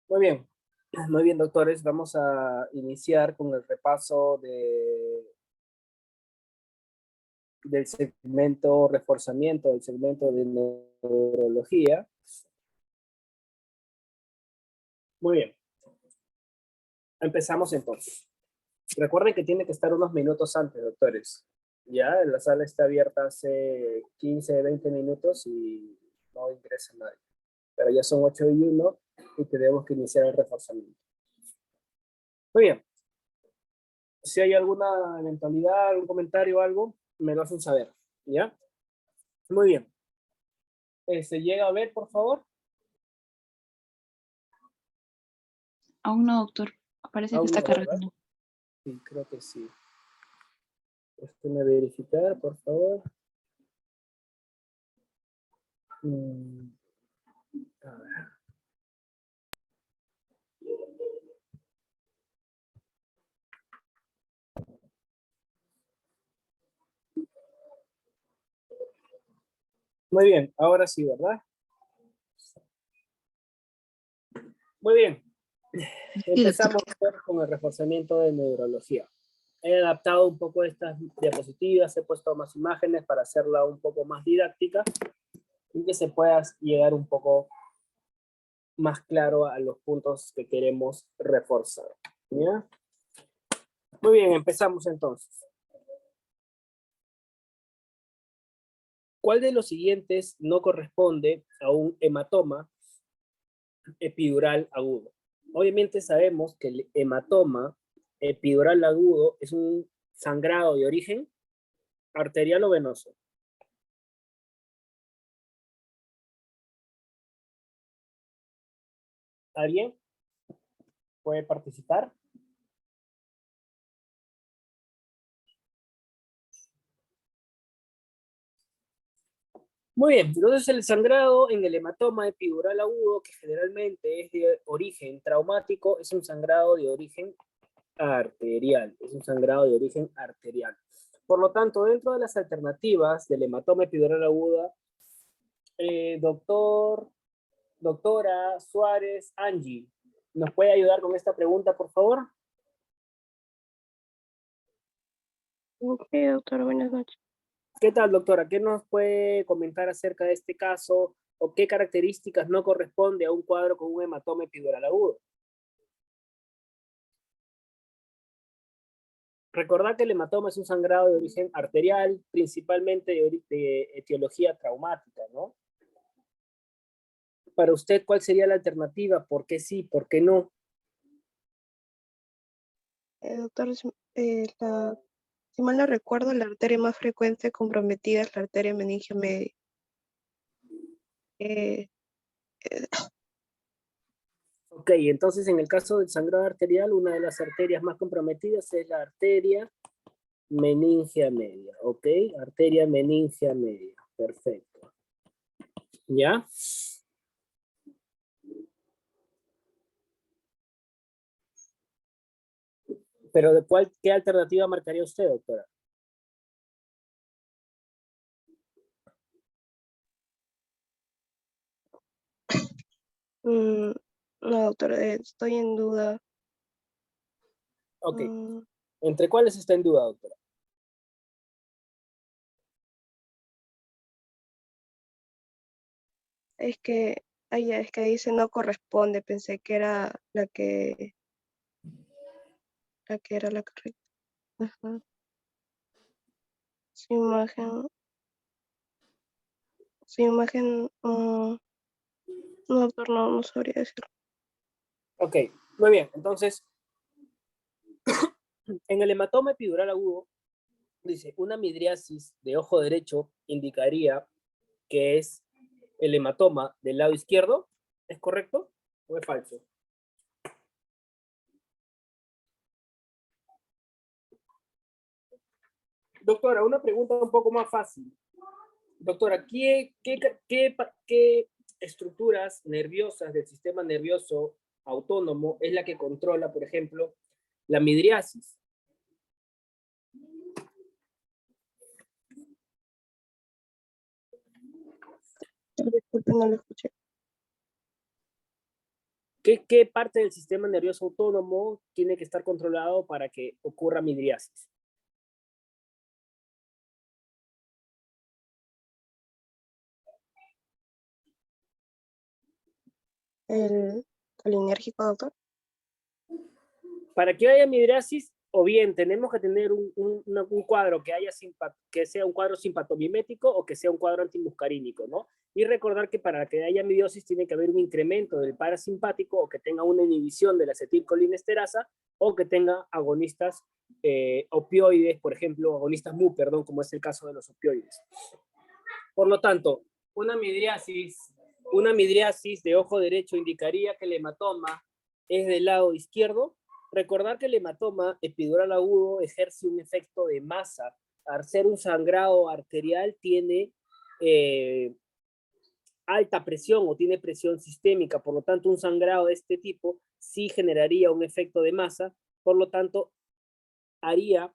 Muy bien, doctores. Vamos a iniciar con el repaso del segmento reforzamiento, del segmento de neurología. Muy bien, empezamos entonces. Recuerden que tiene que estar unos minutos antes, doctores. Ya, la sala está abierta hace 15, 20 minutos y no ingresa nadie. Pero ya son 8:01 y tenemos que iniciar el reforzamiento. Muy bien. Si hay alguna eventualidad, algún comentario o algo, me lo hacen saber. ¿Ya? Muy bien. ¿Se llega a ver, por favor? Aún no, doctor. Parece que Aún está no, ¿verdad? cargando. Sí, creo que sí. Déjeme verificar, por favor. A ver. Muy bien, ahora sí, ¿verdad? Muy bien. Sí, doctor. Empezamos con el reforzamiento de neurología. He adaptado un poco estas diapositivas, he puesto más imágenes para hacerla un poco más didáctica y que se pueda llegar un poco más claro a los puntos que queremos reforzar. ¿Ya? Muy bien, empezamos entonces. ¿Cuál de los siguientes no corresponde a un hematoma epidural agudo? Obviamente sabemos que el hematoma epidural agudo es un sangrado de origen arterial o venoso. ¿Alguien puede participar? Muy bien, entonces el sangrado en el hematoma epidural agudo, que generalmente es de origen traumático, es un sangrado de origen arterial, es un sangrado de origen arterial. Por lo tanto, dentro de las alternativas del hematoma epidural aguda, doctora Suárez Angie, ¿nos puede ayudar con esta pregunta, por favor? Ok, doctor, buenas noches. ¿Qué tal, doctora? ¿Qué nos puede comentar acerca de este caso o qué características no corresponde a un cuadro con un hematoma epidural agudo? Recordad que el hematoma es un sangrado de origen arterial, principalmente de etiología traumática, ¿no? Para usted, ¿cuál sería la alternativa? ¿Por qué sí? ¿Por qué no? Doctor, si mal no recuerdo, la arteria más frecuente comprometida es la arteria meningio media. Eh, eh, Ok, entonces en el caso del sangrado arterial, una de las arterias más comprometidas es la arteria meningia media, ¿ok? Arteria meningia media, perfecto. ¿Ya? Pero ¿qué alternativa marcaría usted, doctora? mm, no, doctor, estoy en duda. Ok, Mm, ¿entre cuáles está en duda, doctora? es que, es que dice no corresponde, pensé que era la que era la correcta. Ajá. Su imagen, no, doctor, no sabría decirlo. Ok, muy bien, entonces, en el hematoma epidural agudo, dice, una midriasis de ojo derecho indicaría que es el hematoma del lado izquierdo. ¿Es correcto o es falso? Doctora, una pregunta un poco más fácil. Doctora, ¿qué estructuras nerviosas del sistema nervioso autónomo es la que controla, por ejemplo, la midriasis? Disculpe, no lo escuché. ¿Qué parte del sistema nervioso autónomo tiene que estar controlado para que ocurra midriasis? El colinérgico, doctor. Para que haya midriasis, o bien tenemos que tener un cuadro que sea un cuadro simpatomimético o que sea un cuadro antimuscarínico, ¿no? Y recordar que para que haya midriosis tiene que haber un incremento del parasimpático o que tenga una inhibición de la acetilcolinesterasa o que tenga agonistas opioides, por ejemplo, agonistas MU, perdón, como es el caso de los opioides. Por lo tanto, una midriasis de ojo derecho indicaría que el hematoma es del lado izquierdo. Recordar que el hematoma epidural agudo ejerce un efecto de masa. Al ser un sangrado arterial tiene alta presión o tiene presión sistémica, por lo tanto un sangrado de este tipo sí generaría un efecto de masa, por lo tanto haría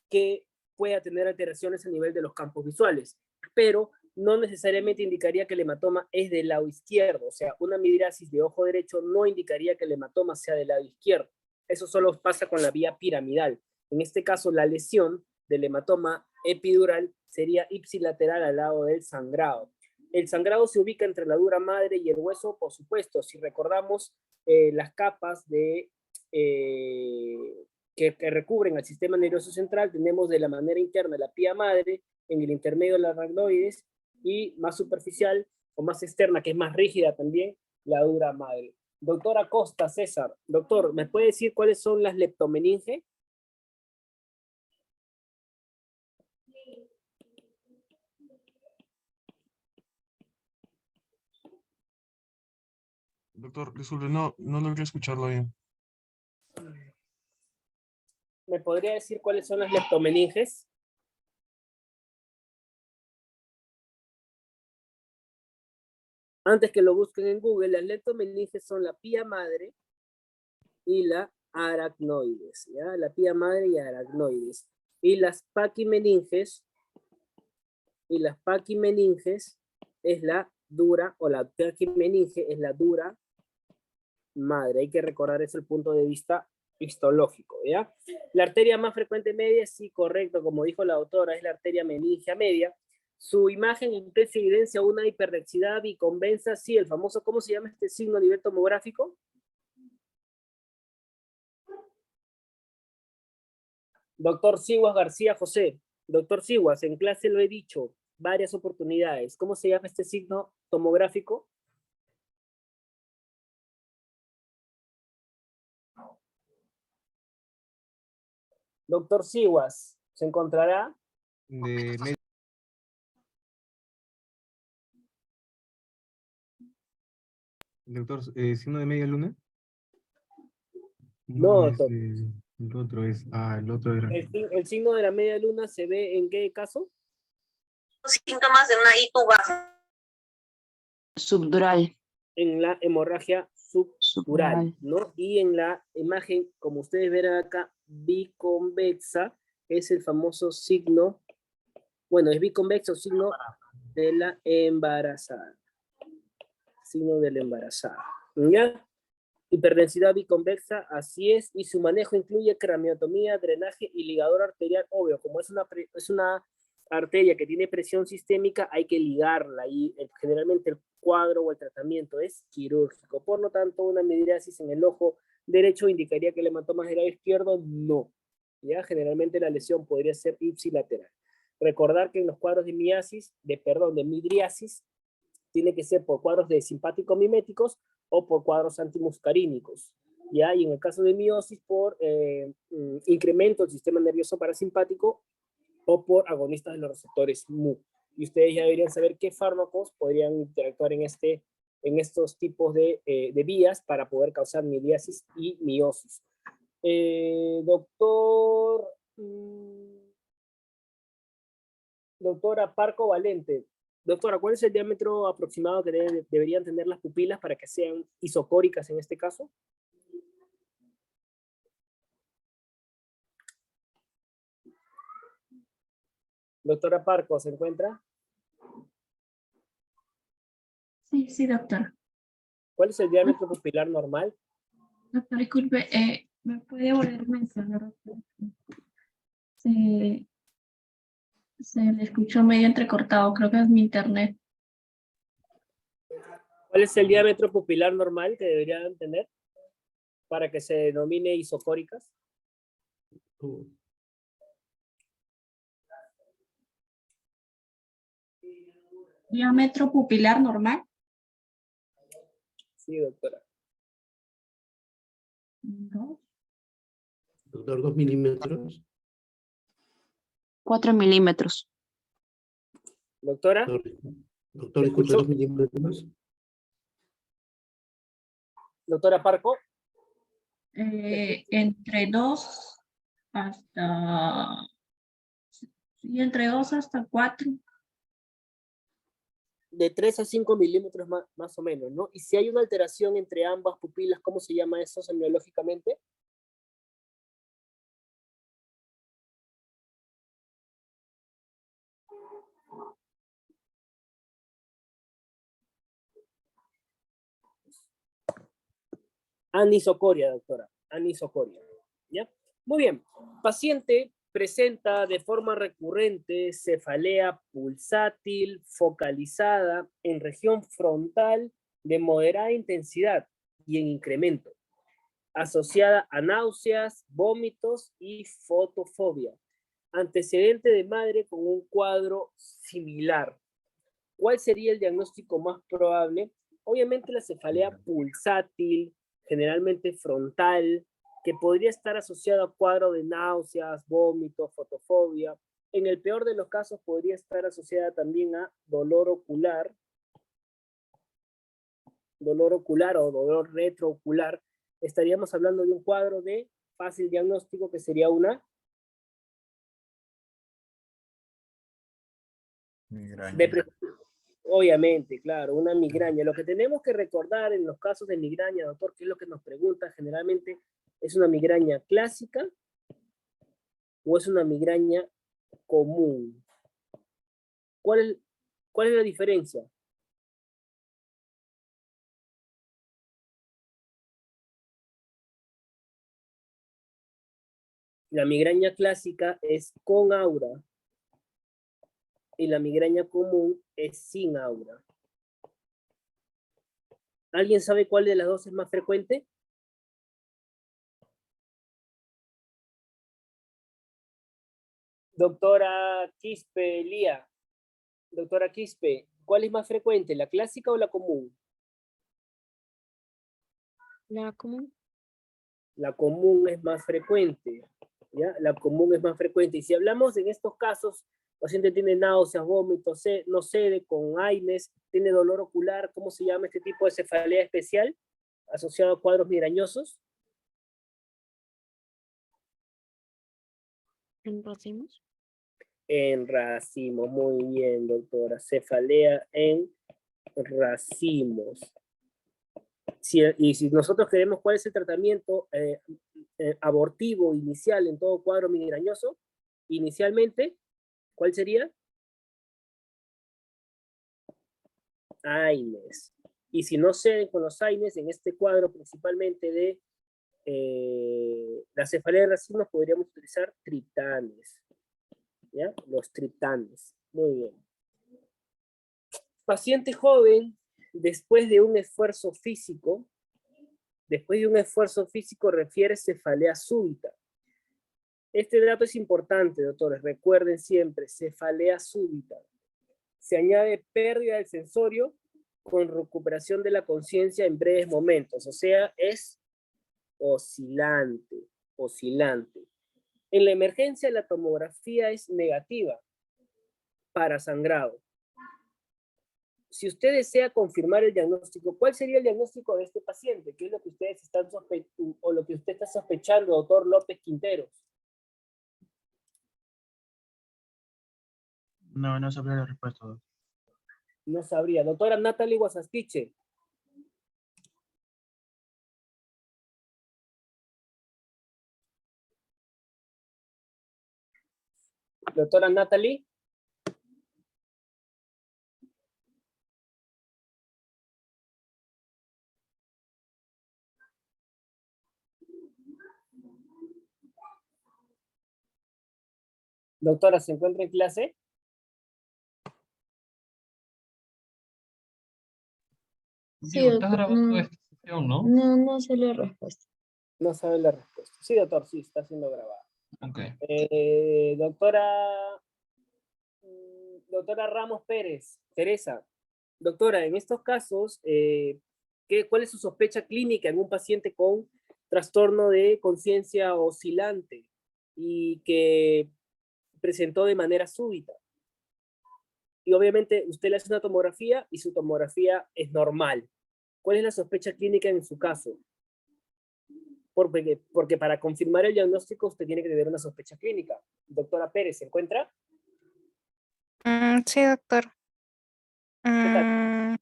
que pueda tener alteraciones a nivel de los campos visuales, pero no necesariamente indicaría que el hematoma es del lado izquierdo, o sea, una midriasis de ojo derecho no indicaría que el hematoma sea del lado izquierdo. Eso solo pasa con la vía piramidal. En este caso, la lesión del hematoma epidural sería ipsilateral al lado del sangrado. El sangrado se ubica entre la dura madre y el hueso, por supuesto. Si recordamos las capas de que recubren al sistema nervioso central, tenemos de la manera interna la pía madre, en el intermedio la aracnoides y más superficial o más externa, que es más rígida también, la dura madre. Doctora Costa, César, doctor, ¿me puede decir cuáles son las leptomeninges? Doctor, disculpe, no logré escucharlo bien. ¿Me podría decir cuáles son las leptomeninges? Antes que lo busquen en Google, las leptomeninges son la pía madre y la aracnoides, ¿ya? La pía madre y aracnoides. Y las paquimeninges es la dura, o la paquimeninge es la dura madre. Hay que recordar eso el punto de vista histológico, ¿ya? La arteria más frecuente media, sí, correcto, como dijo la autora, es la arteria meningea media. Su imagen intensa evidencia una hiperdexidad biconvexa, sí, el famoso, ¿cómo se llama este signo a nivel tomográfico? Doctor Siguas García José. Doctor Siguas, en clase lo he dicho varias oportunidades. ¿Cómo se llama este signo tomográfico? Doctor Siguas, ¿se encontrará? Doctor, ¿signo de media luna? No, No, es doctor. el otro es, el otro era. ¿El signo de la media luna se ve en qué caso? Síntomas de una ITU baja. Subdural. En la hemorragia subdural, ¿no? Y en la imagen, como ustedes verán acá, biconvexa, es el famoso signo, bueno, es biconvexo, signo de la embarazada. Signo de la embarazada, ¿ya? Hiperdensidad biconvexa, así es, y su manejo incluye craniotomía, drenaje y ligador arterial, obvio, como es una arteria que tiene presión sistémica, hay que ligarla y generalmente el cuadro o el tratamiento es quirúrgico. Por lo tanto, una midriasis en el ojo derecho indicaría que el hematoma es del lado izquierdo, no. ¿Ya? Generalmente la lesión podría ser ipsilateral. Recordar que en los cuadros de midriasis, tiene que ser por cuadros de simpático miméticos o por cuadros antimuscarínicos, ¿ya? Y en el caso de miosis, por incremento del sistema nervioso parasimpático o por agonistas de los receptores MU. Y ustedes ya deberían saber qué fármacos podrían interactuar en estos tipos de vías para poder causar midriasis y miosis. Doctora Parco Valente, doctora, ¿cuál es el diámetro aproximado que deberían tener las pupilas para que sean isocóricas en este caso? Doctora Parco, ¿se encuentra? Sí, doctor. ¿Cuál es el diámetro pupilar normal? Doctor, disculpe, ¿me puede volver a mencionar? Se, se le escuchó medio entrecortado, creo que es mi internet. ¿Cuál es el diámetro pupilar normal que deberían tener para que se denomine isocóricas? Diámetro pupilar normal. Sí, doctora. ¿No? Doctor, 2 milímetros. 4 milímetros. Doctora, Doctor, disculpe, escucho? 2 milímetros. Doctora Parco, Entre 2 hasta... Sí, entre 2 hasta 4. de 3 a 5 milímetros más o menos, ¿no? Y si hay una alteración entre ambas pupilas, ¿cómo se llama eso semiológicamente? Anisocoria, doctora. Anisocoria. ¿Ya? Muy bien. Paciente presenta de forma recurrente cefalea pulsátil focalizada en región frontal de moderada intensidad y en incremento, asociada a náuseas, vómitos y fotofobia. Antecedente de madre con un cuadro similar. ¿Cuál sería el diagnóstico más probable? Obviamente la cefalea pulsátil, generalmente frontal, que podría estar asociado a cuadro de náuseas, vómitos, fotofobia. En el peor de los casos podría estar asociada también a dolor ocular o dolor retroocular. Estaríamos hablando de un cuadro de fácil diagnóstico que sería una migraña. Obviamente, claro, una migraña. Lo que tenemos que recordar en los casos de migraña, doctor, que es lo que nos pregunta generalmente, ¿es una migraña clásica o es una migraña común? ¿Cuál es la diferencia? La migraña clásica es con aura y la migraña común es sin aura. ¿Alguien sabe cuál de las dos es más frecuente? Doctora Quispe, Lía. Doctora Quispe, ¿cuál es más frecuente, la clásica o la común? La común. La común es más frecuente, ¿ya? La común es más frecuente. Y si hablamos en estos casos, el paciente tiene náuseas, vómitos, no cede con AINES, tiene dolor ocular, ¿cómo se llama este tipo de cefalea especial asociado a cuadros migrañosos? ¿En racimos? En racimos, muy bien, doctora. Cefalea en racimos. Y si nosotros queremos cuál es el tratamiento abortivo inicial en todo cuadro migrañoso, inicialmente, ¿cuál sería? AINES. Y si no ceden con los AINES, en este cuadro principalmente de la cefalea de racimos, podríamos utilizar triptanes. ¿Ya? Los triptanes. Muy bien. Paciente joven, después de un esfuerzo físico, refiere cefalea súbita. Este dato es importante, doctores. Recuerden siempre, cefalea súbita. Se añade pérdida del sensorio con recuperación de la conciencia en breves momentos. O sea, es oscilante. En la emergencia, la tomografía es negativa para sangrado. Si usted desea confirmar el diagnóstico, ¿cuál sería el diagnóstico de este paciente? ¿Qué es lo que ustedes están sospechando o lo que usted está sospechando, doctor López Quinteros? No sabría la respuesta, doctor. No sabría. Doctora Natalie Guasastiche. Doctora Natalie. Doctora, ¿se encuentra en clase? Sí, Digo, estás doctor. grabando esta sesión, ¿no? No sé la respuesta. No sabe la respuesta. Sí, doctor, sí, está siendo grabada. Ok. Doctora Ramos Pérez, Teresa, doctora, en estos casos, ¿cuál es su sospecha clínica en un paciente con trastorno de conciencia oscilante y que presentó de manera súbita? Y obviamente usted le hace una tomografía y su tomografía es normal. ¿Cuál es la sospecha clínica en su caso? Porque para confirmar el diagnóstico usted tiene que tener una sospecha clínica. Doctora Pérez, ¿se encuentra? Sí, doctor. ¿Qué tal?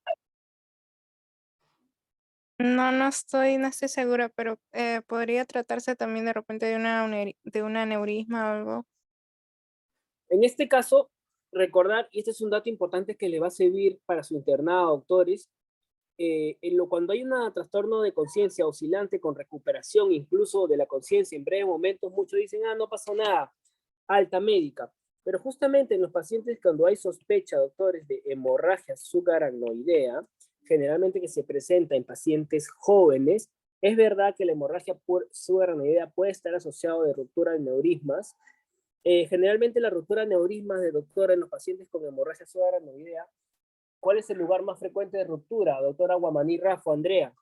No estoy segura, pero podría tratarse también de repente de un aneurisma o algo. En este caso, recordar, y este es un dato importante que le va a servir para su internado, doctores, cuando hay un trastorno de conciencia oscilante con recuperación incluso de la conciencia en breves momentos, muchos dicen, no pasó nada, alta médica. Pero justamente en los pacientes cuando hay sospecha, doctores, de hemorragia subaracnoidea, generalmente que se presenta en pacientes jóvenes, es verdad que la hemorragia subaracnoidea puede estar asociada de ruptura de neurismas. Generalmente la ruptura de neurismas de doctora en los pacientes con hemorragia subaracnoidea, ¿cuál es el lugar más frecuente de ruptura? Doctora Guamaní Rafo, Andrea.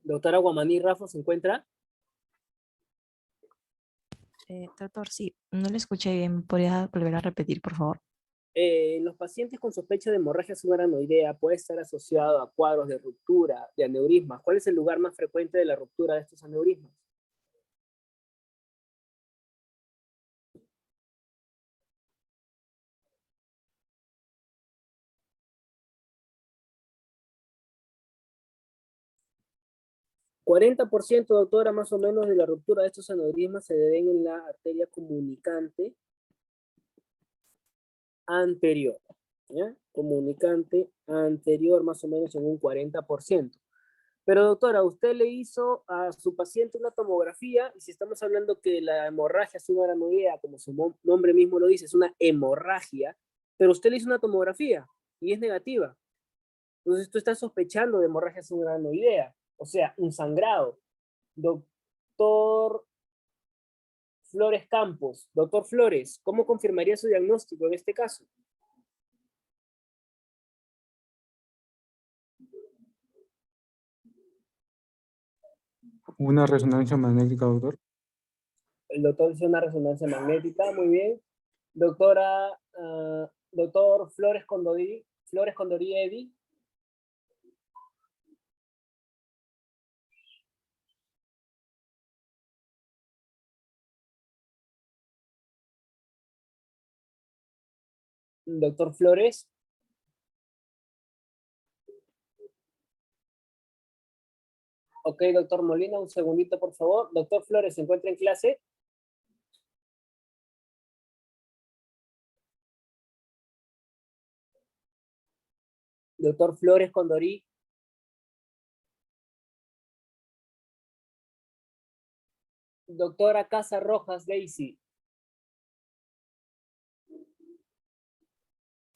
Doctora Guamaní Rafo, ¿se encuentra? Doctor, sí, no le escuché bien. ¿Podría volver a repetir, por favor? En los pacientes con sospecha de hemorragia subaracnoidea puede estar asociado a cuadros de ruptura, de aneurismas. ¿Cuál es el lugar más frecuente de la ruptura de estos aneurismas? %, doctora, más o menos de la ruptura de estos aneurismas se deben en la arteria comunicante anterior. ¿Ya? Comunicante anterior, más o menos en un 40%. Pero doctora, usted le hizo a su paciente una tomografía y si estamos hablando que la hemorragia subaracnoidea, como su nombre mismo lo dice, es una hemorragia, pero usted le hizo una tomografía y es negativa. Entonces tú estás sospechando de hemorragia subaracnoidea, o sea, un sangrado. Doctor Flores Campos, doctor Flores, ¿cómo confirmaría su diagnóstico en este caso? Una resonancia magnética, doctor. El doctor hizo una resonancia magnética, muy bien. Doctora, doctor Flores Condorí Eddy. Doctor Flores. Ok, doctor Molina, un segundito, por favor. Doctor Flores, ¿se encuentra en clase? Doctor Flores Condorí. Doctora Casa Rojas Daisy.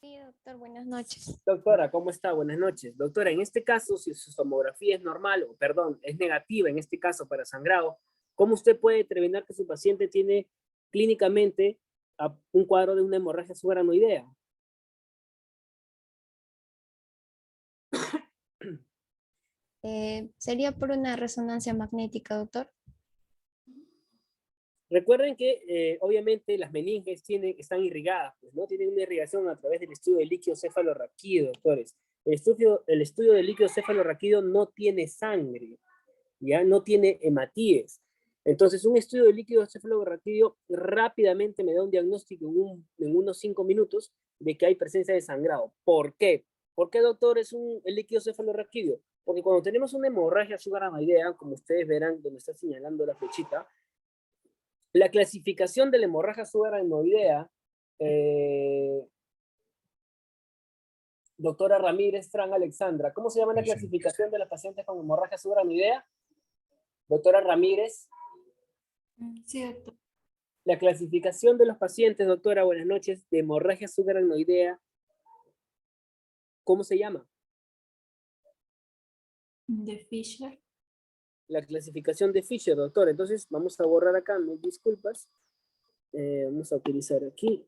Sí, doctor, buenas noches. Doctora, ¿cómo está? Buenas noches. Doctora, en este caso, si su tomografía es normal, o perdón, es negativa en este caso para sangrado, ¿cómo usted puede determinar que su paciente tiene clínicamente un cuadro de una hemorragia subaracnoidea? ¿Sería por una resonancia magnética, doctor? Recuerden que obviamente las meninges están irrigadas, pues, ¿no? Tienen una irrigación a través del estudio del líquido cefalorraquídeo, doctores. El estudio del líquido cefalorraquídeo no tiene sangre, ya no tiene hematíes. Entonces, un estudio del líquido cefalorraquídeo rápidamente me da un diagnóstico en unos 5 minutos de que hay presencia de sangrado. ¿Por qué? ¿Por qué, doctor, es el líquido cefalorraquídeo? Porque cuando tenemos una hemorragia subaracnoidea, como ustedes verán donde está señalando la flechita, la clasificación de la hemorragia subaracnoidea Doctora Ramírez Fran Alexandra, ¿cómo se llama la Sí. clasificación de las pacientes con hemorragia subaranoidea? Doctora Ramírez, Sí, doctor. la clasificación de los pacientes, doctora, buenas noches, de hemorragia subaranoidea, ¿cómo se llama? De Fisher. La clasificación de Fisher, doctor. Entonces, vamos a borrar acá, mil disculpas. Vamos a utilizar aquí.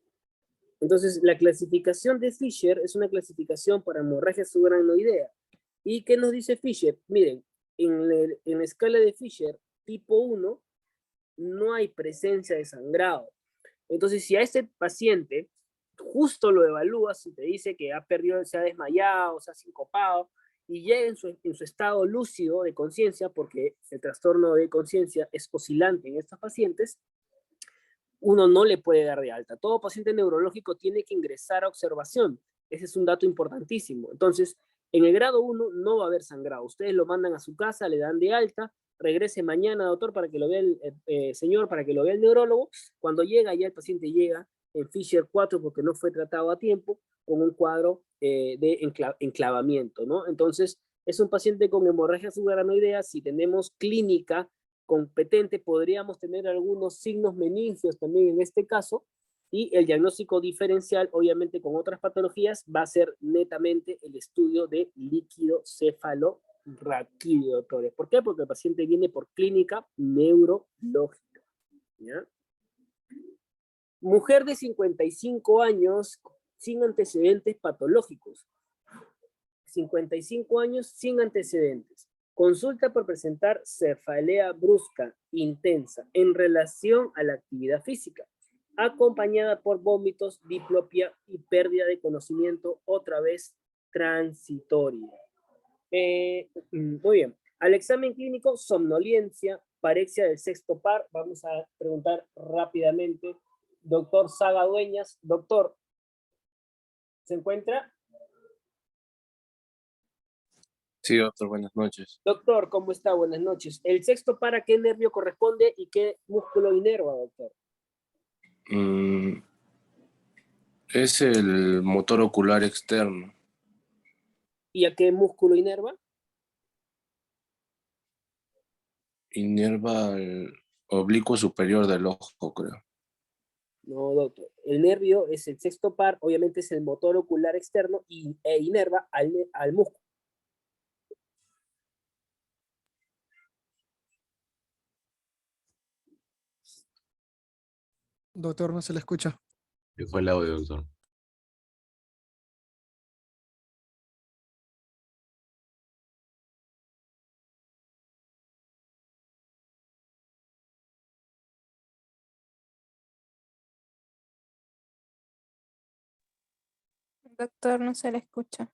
Entonces, la clasificación de Fisher es una clasificación para hemorragia subaracnoidea. ¿Y qué nos dice Fisher? Miren, en la escala de Fisher, tipo 1, no hay presencia de sangrado. Entonces, si a este paciente justo lo evalúas y te dice que ha perdido, se ha desmayado, se ha sincopado, y llega en su estado lúcido de conciencia, porque el trastorno de conciencia es oscilante en estos pacientes, uno no le puede dar de alta. Todo paciente neurológico tiene que ingresar a observación. Ese es un dato importantísimo. Entonces, en el grado 1 no va a haber sangrado. Ustedes lo mandan a su casa, le dan de alta, regrese mañana, doctor, para que lo vea el señor, para que lo vea el neurólogo. Cuando llega, ya el paciente llega en Fisher 4 porque no fue tratado a tiempo, con un cuadro de enclavamiento, ¿no? Entonces, es un paciente con hemorragia subaranoidea. Si tenemos clínica competente, podríamos tener algunos signos meningios también en este caso, y el diagnóstico diferencial, obviamente con otras patologías, va a ser netamente el estudio de líquido cefalorraquídeo, doctores. ¿Por qué? Porque el paciente viene por clínica neurológica, ¿ya? Mujer de 55 años sin antecedentes patológicos. 55 años sin antecedentes. Consulta por presentar cefalea brusca, intensa, en relación a la actividad física, acompañada por vómitos, diplopia y pérdida de conocimiento, otra vez transitoria. Muy bien. Al examen clínico, somnolencia, parexia del sexto par. Vamos a preguntar rápidamente. Doctor Saga Dueñas. Doctor, ¿se encuentra? Sí, doctor, buenas noches. Doctor, ¿cómo está? Buenas noches. ¿El sexto par a qué nervio corresponde y qué músculo inerva, doctor? Es el motor ocular externo. ¿Y a qué músculo inerva? Inerva el oblicuo superior del ojo, creo. No, doctor. El nervio es el sexto par, obviamente es el motor ocular externo e inerva al músculo. Doctor, no se le escucha. Se fue el audio, doctor. Doctor, no se le escucha.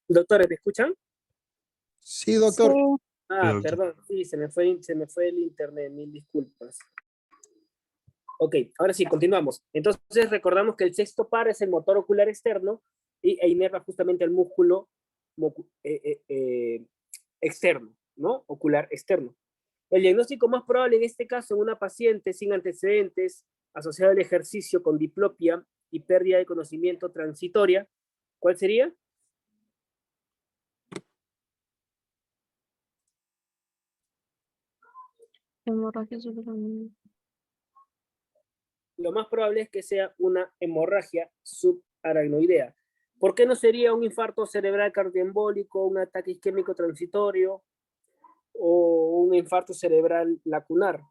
Doctores, ¿me escuchan? Sí, doctor. Ah, doctor. perdón, sí, se me fue el internet, mil disculpas. Ok, ahora sí, continuamos. Entonces recordamos que el sexto par es el motor ocular externo e inerva justamente al músculo externo, ¿no? Ocular externo. El diagnóstico más probable en este caso en una paciente sin antecedentes asociado al ejercicio con diplopia y pérdida de conocimiento transitoria, ¿cuál sería? Hemorragia subaraноidea. lo más probable es que sea una hemorragia subaracnoidea. ¿Por qué no sería un infarto cerebral cardioembólico, un ataque isquémico transitorio o un infarto cerebral lacunar?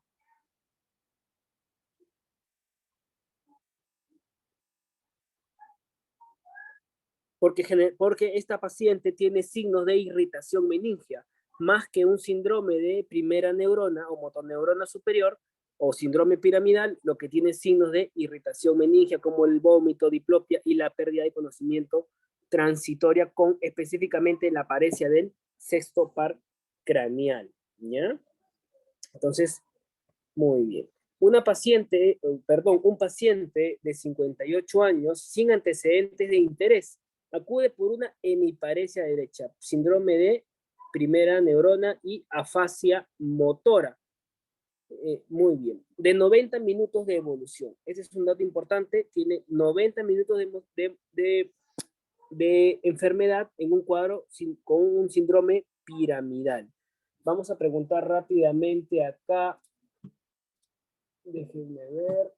Porque esta paciente tiene signos de irritación meningia, más que un síndrome de primera neurona o motoneurona superior o síndrome piramidal, lo que tiene signos de irritación meningia como el vómito, diplopia y la pérdida de conocimiento transitoria con específicamente la paresia del sexto par craneal, ¿ya? Entonces, muy bien. Un paciente de 58 años sin antecedentes de interés acude por una hemiparesia derecha, síndrome de primera neurona y afasia motora. Muy bien. De 90 minutos de evolución. Ese es un dato importante. Tiene 90 minutos de enfermedad en un cuadro con un síndrome piramidal. Vamos a preguntar rápidamente acá. Déjenme ver.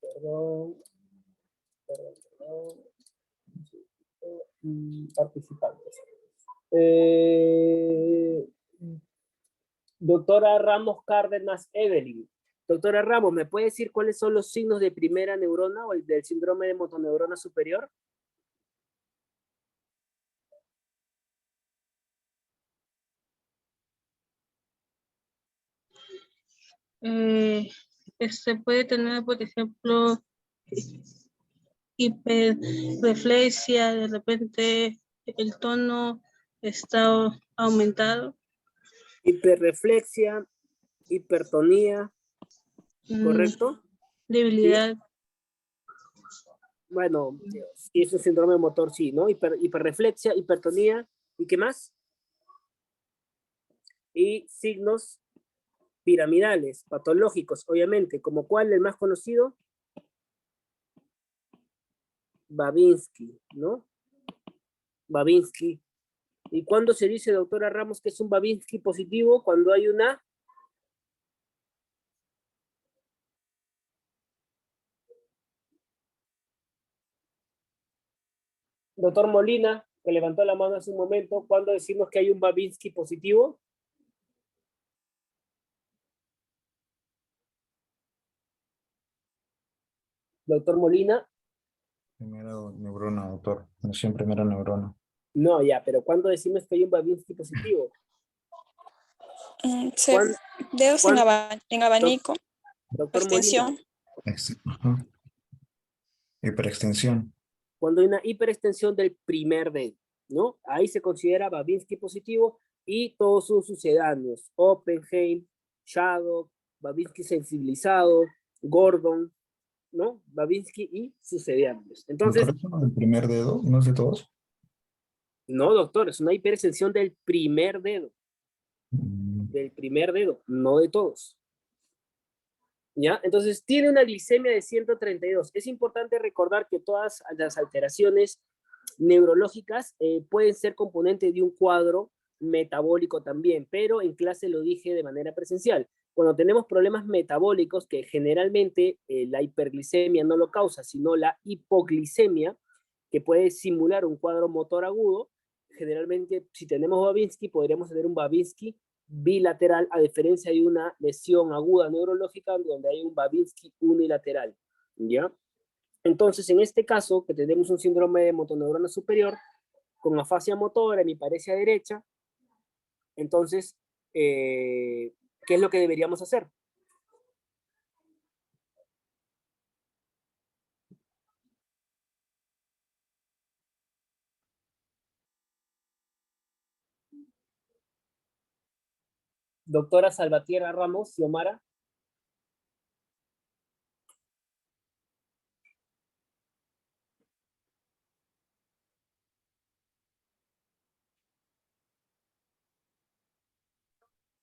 Perdón. Participantes. Doctora Ramos Cárdenas Evelyn. Doctora Ramos, ¿me puede decir cuáles son los signos de primera neurona o el del síndrome de motoneurona superior? Puede tener, por ejemplo, hiperreflexia, de repente el tono está aumentado. Hiperreflexia, hipertonía, ¿correcto? Debilidad. ¿Sí? Bueno, si es un síndrome motor, sí, ¿no? Hiperreflexia, hipertonía, ¿y qué más? Y signos piramidales, patológicos, obviamente, como cuál, el más conocido, Babinski, ¿no? Babinski. ¿Y cuándo se dice, doctora Ramos, que es un Babinski positivo? Cuando hay una... Doctor Molina, que levantó la mano hace un momento, ¿cuándo decimos que hay un Babinski positivo? Doctor Molina. Primera neurona, doctor. Nació en primera neurona. No, ya, pero ¿cuándo decimos que hay un Babinski positivo? Dedos en abanico, Doctor extensión. Ajá. Hiperextensión. Cuando hay una hiperextensión del primer dedo, ¿no? Ahí se considera Babinski positivo y todos sus sucedáneos, Oppenheim, Shadow, Babinski sensibilizado, Gordon, ¿no? Babinski y sucedáneos. Entonces, ¿Doctor, eso del primer dedo? ¿No es de todos? no, doctor, es una hiperextensión del primer dedo. Del primer dedo, no de todos. ¿Ya? Entonces, tiene una glicemia de 132. Es importante recordar que todas las alteraciones neurológicas pueden ser componente de un cuadro metabólico también, pero en clase lo dije de manera presencial. Cuando tenemos problemas metabólicos, que generalmente la hiperglicemia no lo causa, sino la hipoglicemia, que puede simular un cuadro motor agudo, generalmente si tenemos Babinski, podríamos tener un Babinski bilateral, a diferencia de una lesión aguda neurológica donde hay un Babinski unilateral, ¿ya? Entonces, en este caso, que tenemos un síndrome de motoneurona superior con afasia motora, hemiparesia derecha, entonces, ¿qué es lo que deberíamos hacer? Doctora Salvatierra Ramos, Xiomara.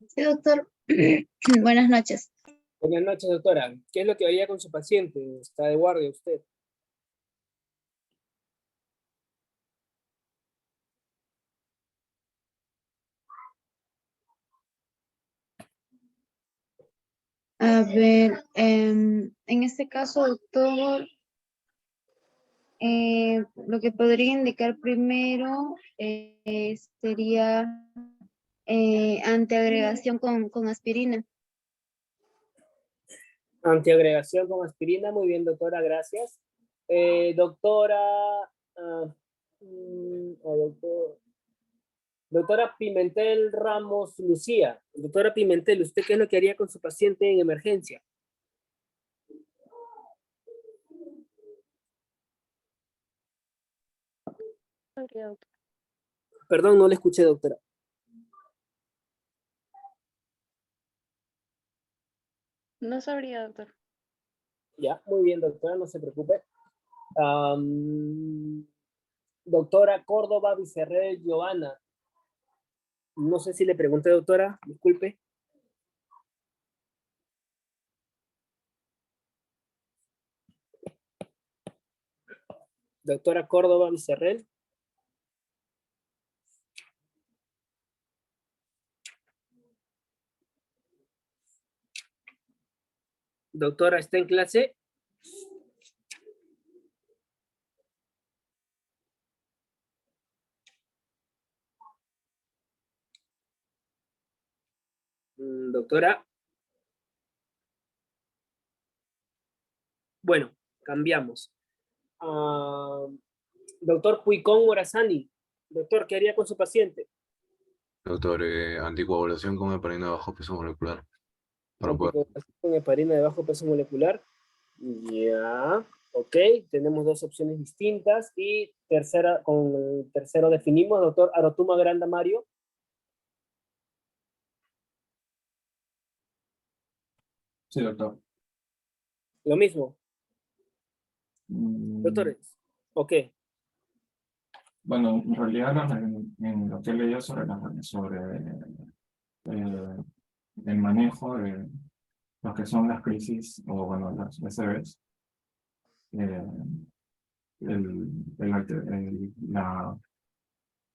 Sí, doctor. Buenas noches. Buenas noches, doctora. ¿Qué es lo que veía con su paciente? ¿Está de guardia usted? A ver, en este caso, doctor, lo que podría indicar primero sería antiagregación con aspirina. Antiagregación con aspirina, muy bien, doctora, gracias. Doctora, doctora Pimentel Ramos Lucía. Doctora Pimentel, ¿usted qué es lo que haría con su paciente en emergencia? Perdón, no le escuché, doctora. No sabría, doctor. Ya, muy bien, doctora, no se preocupe. Doctora Córdoba Vicerrey Giovanna. No sé si le pregunté, doctora, disculpe. Doctora Córdoba Vicerrey. Doctora, ¿está en clase? Doctora. Bueno, cambiamos. Doctor Puicón Morazani. Doctor, ¿qué haría con su paciente? Doctor, anticoagulación con heparina de bajo peso molecular. Anticoagulación con heparina de bajo peso molecular. Ya, ok. Tenemos dos opciones distintas. Y tercera, con el tercero definimos, doctor Arotuma Granda Mario. Sí, doctor. Lo mismo. Doctores, ok. Bueno, en realidad en lo que he leído sobre el manejo de lo que son las crisis, o bueno, las BCBs,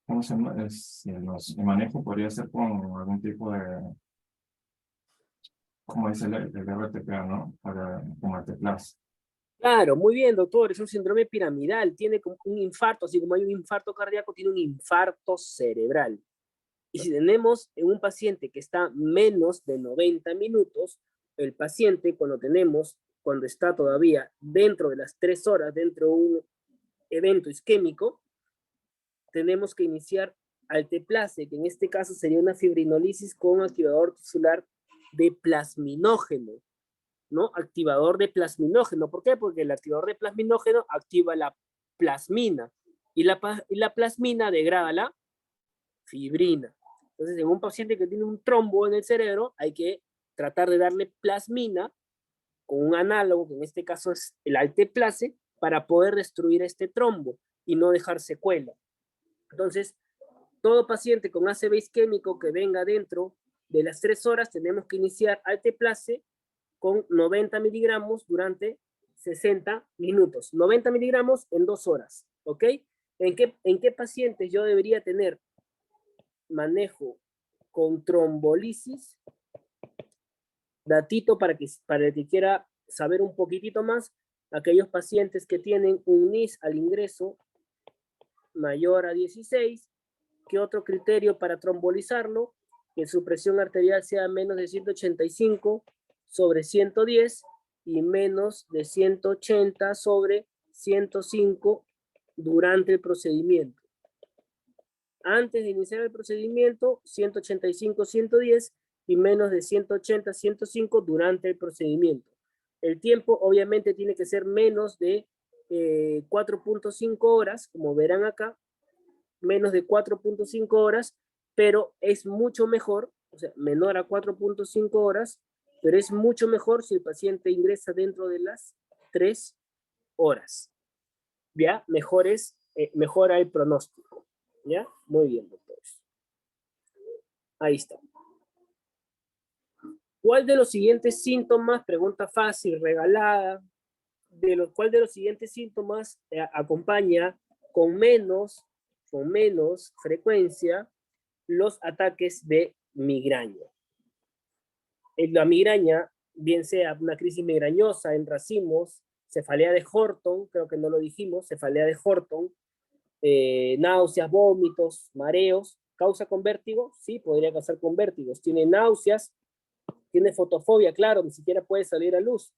¿cómo se llama? El manejo podría ser con algún tipo de, como dice el RTPA, ¿no? Como el TEPLAS. Claro, muy bien, doctor. Es un síndrome piramidal. Tiene como un infarto, así como hay un infarto cardíaco, tiene un infarto cerebral. Y si tenemos en un paciente que está menos de 90 minutos, el paciente cuando está todavía dentro de las 3 horas, dentro de un evento isquémico, tenemos que iniciar alteplase, que en este caso sería una fibrinolisis con activador tisular de plasminógeno, ¿no? Activador de plasminógeno. ¿Por qué? Porque el activador de plasminógeno activa la plasmina y la plasmina degrada la fibrina. Entonces, en un paciente que tiene un trombo en el cerebro, hay que tratar de darle plasmina con un análogo, que en este caso es el alteplase, para poder destruir este trombo y no dejar secuela. Entonces, todo paciente con ACV isquémico que venga dentro de las 3 horas, tenemos que iniciar alteplase con 90 miligramos durante 60 minutos. 90 miligramos en 2 horas, ¿ok? ¿En qué pacientes yo debería tener manejo con trombolisis? Datito para el que quiera saber un poquitito más, aquellos pacientes que tienen un NIS al ingreso mayor a 16, ¿qué otro criterio para trombolizarlo? Que su presión arterial sea menos de 185/110 y menos de 180/105 durante el procedimiento. Antes de iniciar el procedimiento, 185/110 y menos de 180/105 durante el procedimiento. El tiempo obviamente tiene que ser menos de 4.5 horas, como verán acá, menos de 4.5 horas, pero es mucho mejor, o sea, menor a 4.5 horas, pero es mucho mejor si el paciente ingresa dentro de las 3 horas. ¿Ya? Mejora el pronóstico. ¿Ya? Muy bien, doctores. Ahí está. ¿Cuál de los siguientes síntomas, pregunta fácil, regalada, cuál de los siguientes síntomas acompaña con menos frecuencia los ataques de migraña? La migraña bien sea una crisis migrañosa en racimos, cefalea de Horton, creo que no lo dijimos, cefalea de Horton, náuseas, vómitos, mareos, ¿causa con vértigo? Sí, podría causar con vértigos. Tiene náuseas, tiene fotofobia, claro, ni siquiera puede salir a luz.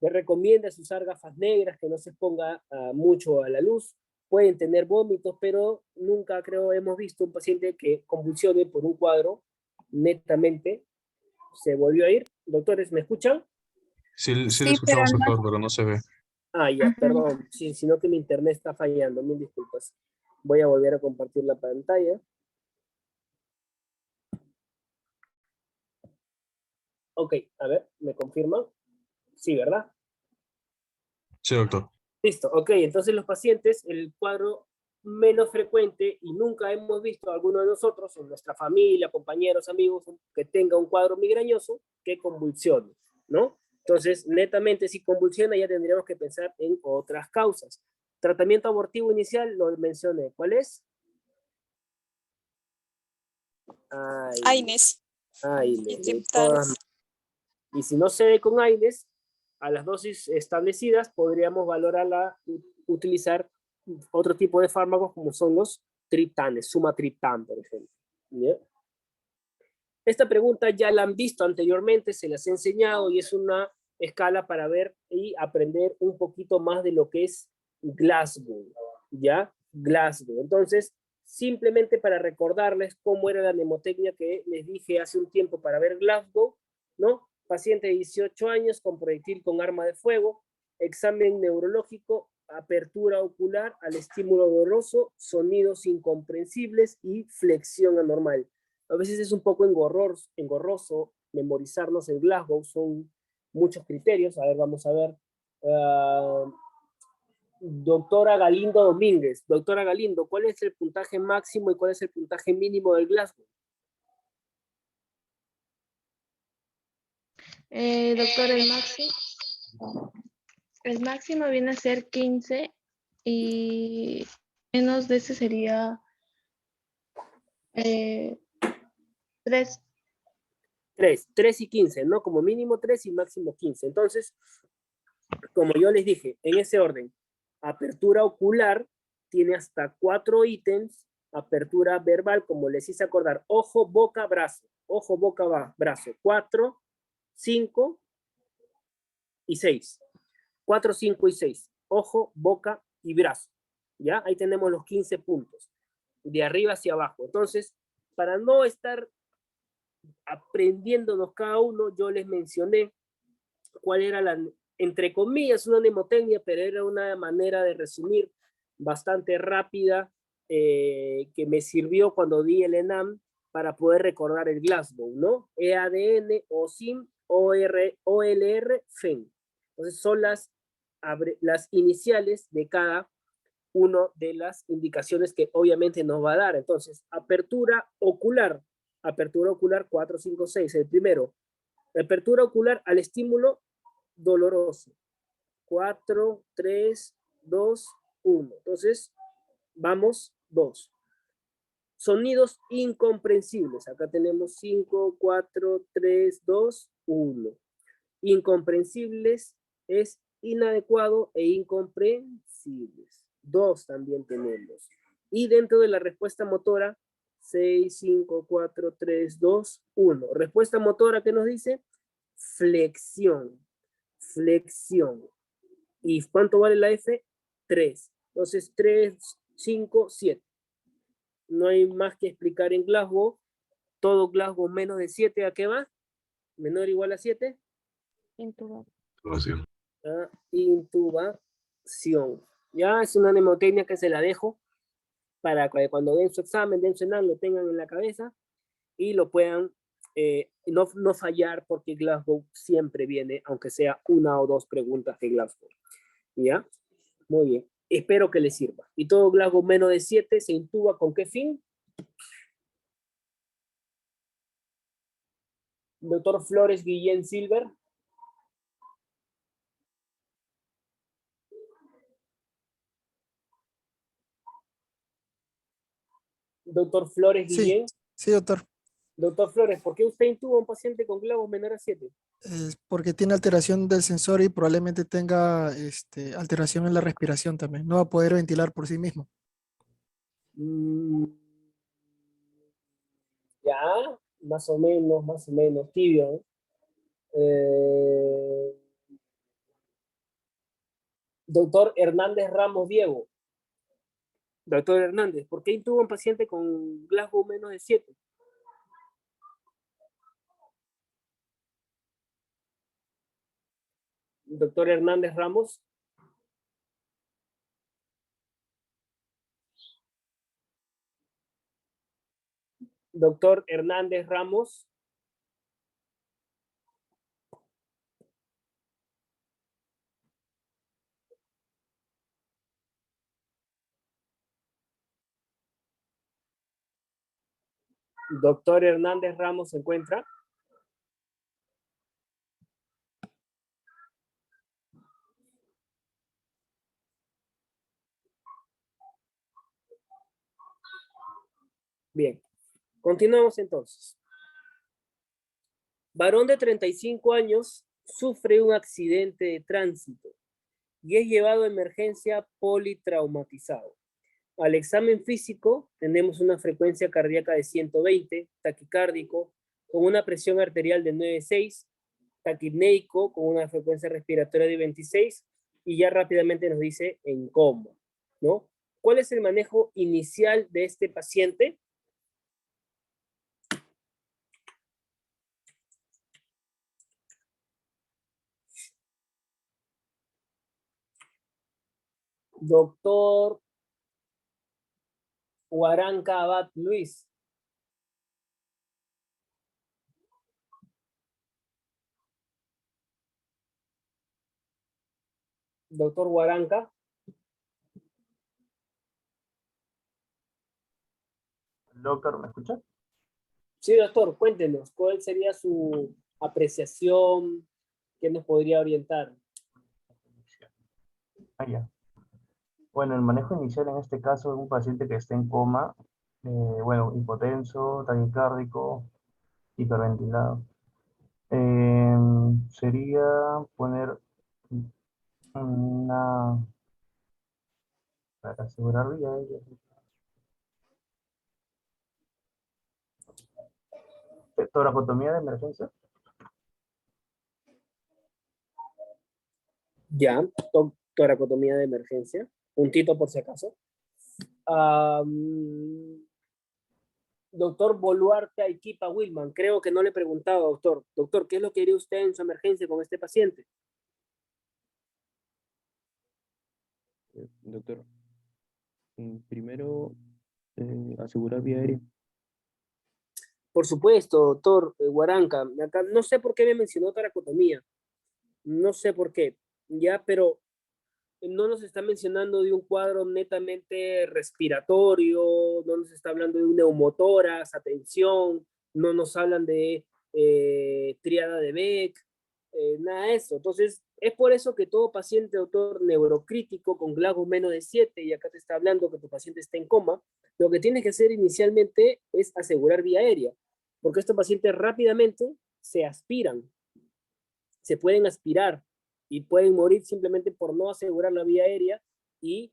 Le recomienda usar gafas negras, que no se exponga mucho a la luz. Pueden tener vómitos, pero nunca creo hemos visto un paciente que convulsione por un cuadro netamente. Se volvió a ir. Doctores, ¿me escuchan? Sí, sí Sí, le pero escuchamos, no. doctor, pero no se ve. Ah, ya, Ajá. perdón, sí, sino que mi internet está fallando, mil disculpas. Voy a volver a compartir la pantalla. Ok, a ver, ¿me confirman? Sí, ¿verdad? Sí, doctor. Listo, ok, entonces los pacientes, el cuadro menos frecuente y nunca hemos visto a alguno de nosotros, en nuestra familia, compañeros, amigos, que tenga un cuadro migrañoso que convulsione, ¿no? Entonces, netamente, si convulsiona ya tendríamos que pensar en otras causas. Tratamiento abortivo inicial, lo mencioné. ¿Cuál es? AINES. AINES, de Inceptales. todas. Y si no se ve con AINES, a las dosis establecidas podríamos valorarla, utilizar otro tipo de fármacos como son los triptanes, sumatriptán, por ejemplo. ¿Ya? Esta pregunta ya la han visto anteriormente, se las he enseñado y es una escala para ver y aprender un poquito más de lo que es Glasgow, ¿ya? Glasgow. Entonces, simplemente para recordarles cómo era la mnemotecnia que les dije hace un tiempo para ver Glasgow, ¿no? Paciente de 18 años con proyectil con arma de fuego, examen neurológico, apertura ocular al estímulo doloroso, sonidos incomprensibles y flexión anormal. A veces es un poco engorroso memorizarnos el Glasgow, son muchos criterios. A ver, vamos a ver. Doctora Galindo Domínguez. Doctora Galindo, ¿cuál es el puntaje máximo y cuál es el puntaje mínimo del Glasgow? Doctor, el máximo viene a ser 15 y menos de ese sería 3. 3 y 15, ¿no? Como mínimo 3 y máximo 15. Entonces, como yo les dije, en ese orden, apertura ocular tiene hasta 4 ítems, apertura verbal, como les hice acordar, ojo, boca, brazo, ojo, boca, brazo, 4, 5 y 6. 4, 5 y 6. Ojo, boca y brazo. ¿Ya? Ahí tenemos los 15 puntos. De arriba hacia abajo. Entonces, para no estar aprendiéndonos cada uno, yo les mencioné cuál era la, entre comillas, una mnemotecnia, pero era una manera de resumir bastante rápida que me sirvió cuando di el ENAM para poder recordar el Glasgow, ¿no? EADN, OSIM, OLR, FEN. Entonces son las iniciales de cada una de las indicaciones que obviamente nos va a dar. Entonces, apertura ocular 4, 5, 6, el primero. Apertura ocular al estímulo doloroso. 4, 3, 2, 1. Entonces, vamos, 2. Sonidos incomprensibles. Acá tenemos 5, 4, 3, 2, 1. Incomprensibles es inadecuado e incomprensibles. 2 también tenemos. Y dentro de la respuesta motora, 6, 5, 4, 3, 2, 1. Respuesta motora, ¿qué nos dice? Flexión. Flexión. ¿Y cuánto vale la F? 3. Entonces, 3, 5, 7. No hay más que explicar en Glasgow. Todo Glasgow menos de 7, ¿a qué va? Menor o igual a 7. Intubación. Intubación. Ya es una mnemotecnia que se la dejo para que cuando den su examen, den su ENAM, lo tengan en la cabeza y lo puedan no fallar, porque Glasgow siempre viene, aunque sea 1 o 2 preguntas de Glasgow. ¿Ya? Muy bien. Espero que les sirva. Y todo Glasgow menos de 7 se intuba, ¿con qué fin? Doctor Flores Guillén Silver. Doctor Flores Guillén. Sí, doctor. Doctor Flores, ¿por qué usted intuba a un paciente con Glasgow menor a 7? Es porque tiene alteración del sensor y probablemente tenga alteración en la respiración también. No va a poder ventilar por sí mismo. Mm, ya, más o menos, tibio, ¿no? Doctor Hernández Ramos Diego. Doctor Hernández, ¿por qué intuba un paciente con Glasgow menos de 7? Doctor Hernández Ramos. Doctor Hernández Ramos. Doctor Hernández Ramos se encuentra. Bien, continuamos entonces. Varón de 35 años sufre un accidente de tránsito y es llevado a emergencia politraumatizado. Al examen físico tenemos una frecuencia cardíaca de 120, taquicárdico, con una presión arterial de 9,6, taquipneico con una frecuencia respiratoria de 26 y ya rápidamente nos dice en coma, ¿no? ¿Cuál es el manejo inicial de este paciente? Doctor Huaranca Abad Luis. Doctor Huaranca. Doctor, ¿me escucha? Sí, doctor, cuéntenos, ¿cuál sería su apreciación? ¿Qué nos podría orientar? Ah, ya. Bueno, el manejo inicial en este caso es un paciente que está en coma, bueno, hipotenso, taquicárdico, hiperventilado. Sería poner una, para asegurar vida aérea. Toracotomía de emergencia. Ya, toracotomía de emergencia. Puntito por si acaso. Doctor Boluarte Aiquipa Wilman, creo que no le he preguntado, doctor. Doctor, ¿qué es lo que haría usted en su emergencia con este paciente? Doctor, primero asegurar vía aérea. Por supuesto, doctor Huaranca. Acá, no sé por qué me mencionó toracotomía. No sé por qué. Ya, pero no nos está mencionando de un cuadro netamente respiratorio, no nos está hablando de un neumotórax, atención, no nos hablan de tríada de Beck, nada de eso. Entonces, es por eso que todo paciente, doctor, neurocrítico con Glasgow menos de 7, y acá te está hablando que tu paciente está en coma, lo que tienes que hacer inicialmente es asegurar vía aérea, porque estos pacientes rápidamente se aspiran, se pueden aspirar y pueden morir simplemente por no asegurar la vía aérea y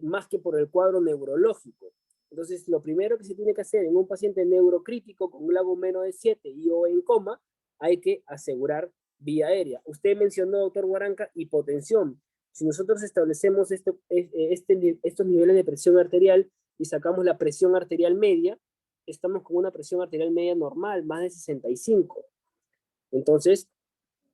más que por el cuadro neurológico. Entonces, lo primero que se tiene que hacer en un paciente neurocrítico con un Glasgow menos de 7 y o en coma, hay que asegurar vía aérea. Usted mencionó, doctor Huaranca, hipotensión. Si nosotros establecemos estos niveles de presión arterial y sacamos la presión arterial media, estamos con una presión arterial media normal, más de 65. Entonces,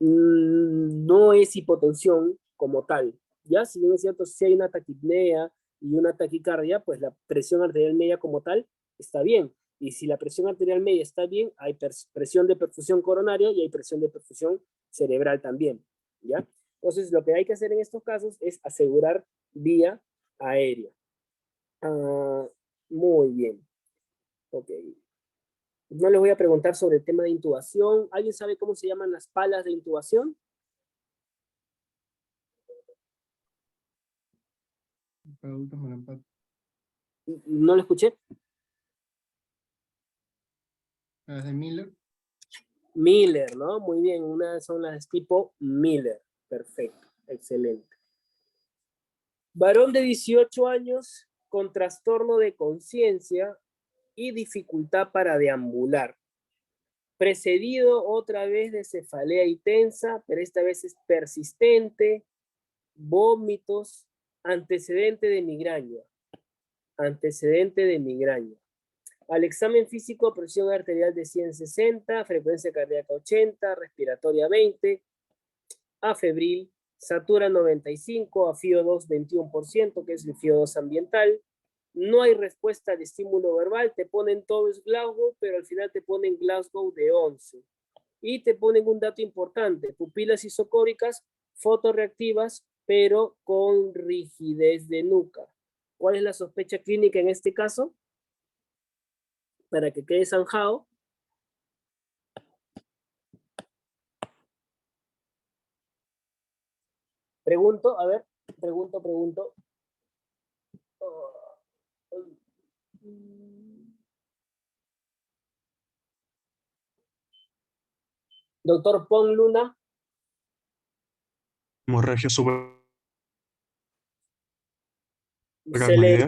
no es hipotensión como tal. Ya, si bien es cierto, si hay una taquipnea y una taquicardia, pues la presión arterial media como tal está bien. Y si la presión arterial media está bien, hay presión de perfusión coronaria y hay presión de perfusión cerebral también. ¿Ya? Entonces, lo que hay que hacer en estos casos es asegurar vía aérea. Muy bien. Ok. No les voy a preguntar sobre el tema de intubación. ¿Alguien sabe cómo se llaman las palas de intubación? No lo escuché. Las de Miller. Miller, ¿no? Muy bien, una son las tipo Miller. Perfecto, excelente. Varón de 18 años con trastorno de conciencia y dificultad para deambular. Precedido otra vez de cefalea intensa, pero esta vez es persistente, vómitos, antecedente de migraña. Antecedente de migraña. Al examen físico, presión arterial de 160, frecuencia cardíaca 80, respiratoria 20, afebril, satura 95, a FIO2 21%, que es el FIO2 ambiental. No hay respuesta al estímulo verbal, te ponen todo es Glasgow, pero al final te ponen Glasgow de 11. Y te ponen un dato importante, pupilas isocóricas, fotorreactivas, pero con rigidez de nuca. ¿Cuál es la sospecha clínica en este caso? Para que quede zanjado. Pregunto, a ver, pregunto. Doctor Pon Luna. Hemorragia Se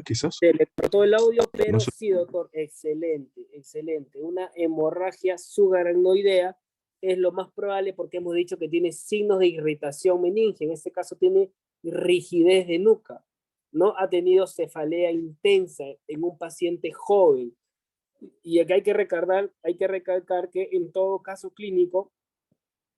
quizás. se le cortó el audio, pero No sé. sí, doctor, excelente, excelente. Una hemorragia subaracnoidea es lo más probable porque hemos dicho que tiene signos de irritación meningia. En este caso tiene rigidez de nuca, ¿no? Ha tenido cefalea intensa en un paciente joven. Y acá hay que recalcar que en todo caso clínico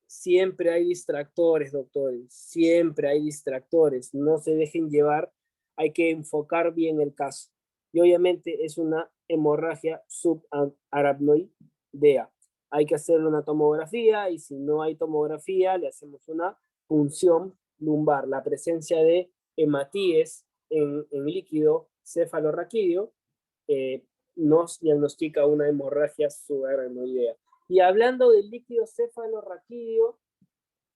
siempre hay distractores, doctores, siempre hay distractores. No se dejen llevar, hay que enfocar bien el caso. Y obviamente es una hemorragia subaracnoidea. Hay que hacerle una tomografía y si no hay tomografía, le hacemos una punción lumbar. La presencia de hematíes en líquido cefalorraquídeo nos diagnostica una hemorragia subaracnoidea. Y hablando del líquido cefalorraquídeo,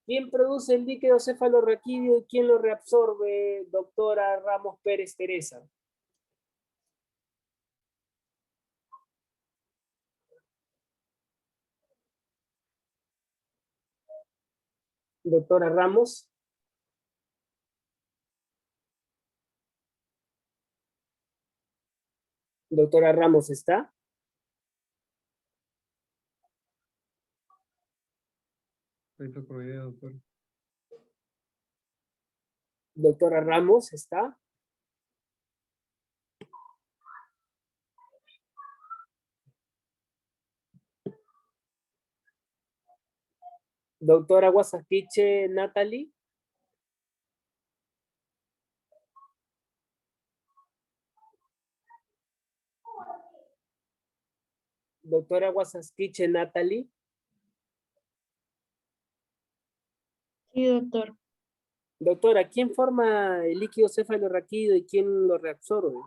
¿quién produce el líquido cefalorraquídeo y quién lo reabsorbe, doctora Ramos Pérez Teresa? Doctora Ramos. Doctora Ramos, ¿está? Doctora Ramos, ¿está? Doctora Guasaquiche Natalie. Doctora Guasaquiche Natalie. Sí, doctor. Doctora, ¿quién forma el líquido cefalorraquídeo y quién lo reabsorbe?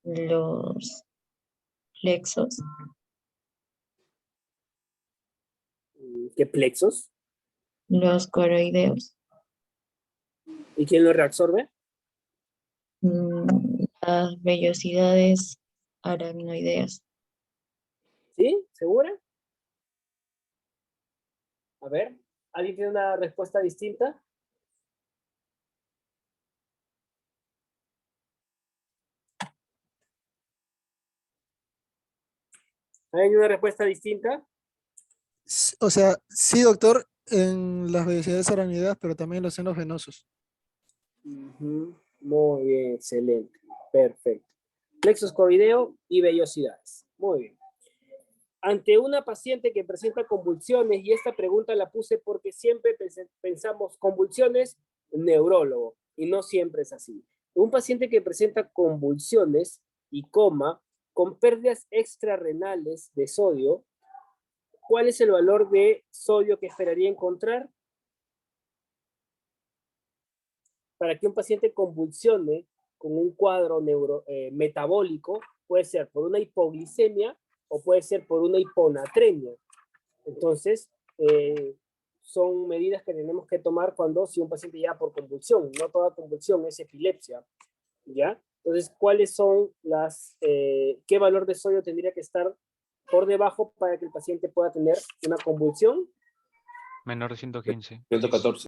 Los plexos. ¿Qué plexos? Los coroideos. ¿Y quién lo reabsorbe? Las vellosidades aracnoideas. ¿Sí? ¿Segura? A ver, ¿alguien tiene una respuesta distinta? ¿Hay una respuesta distinta? O sea, sí, doctor, en las vellosidades aracnoideas, pero también en los senos venosos. Muy bien, excelente. Perfecto. Plexos coroideo y vellosidades. Muy bien. Ante una paciente que presenta convulsiones, y esta pregunta la puse porque siempre pensamos convulsiones, neurólogo, y no siempre es así. Un paciente que presenta convulsiones y coma con pérdidas extrarrenales de sodio, ¿cuál es el valor de sodio que esperaría encontrar? Para que un paciente convulsione con un cuadro metabólico, puede ser por una hipoglicemia o puede ser por una hiponatremia. Entonces, son medidas que tenemos que tomar si un paciente ya por convulsión, no toda convulsión es epilepsia, ¿ya? Entonces, ¿cuáles son qué valor de sodio tendría que estar por debajo para que el paciente pueda tener una convulsión? Menor de 115. 114.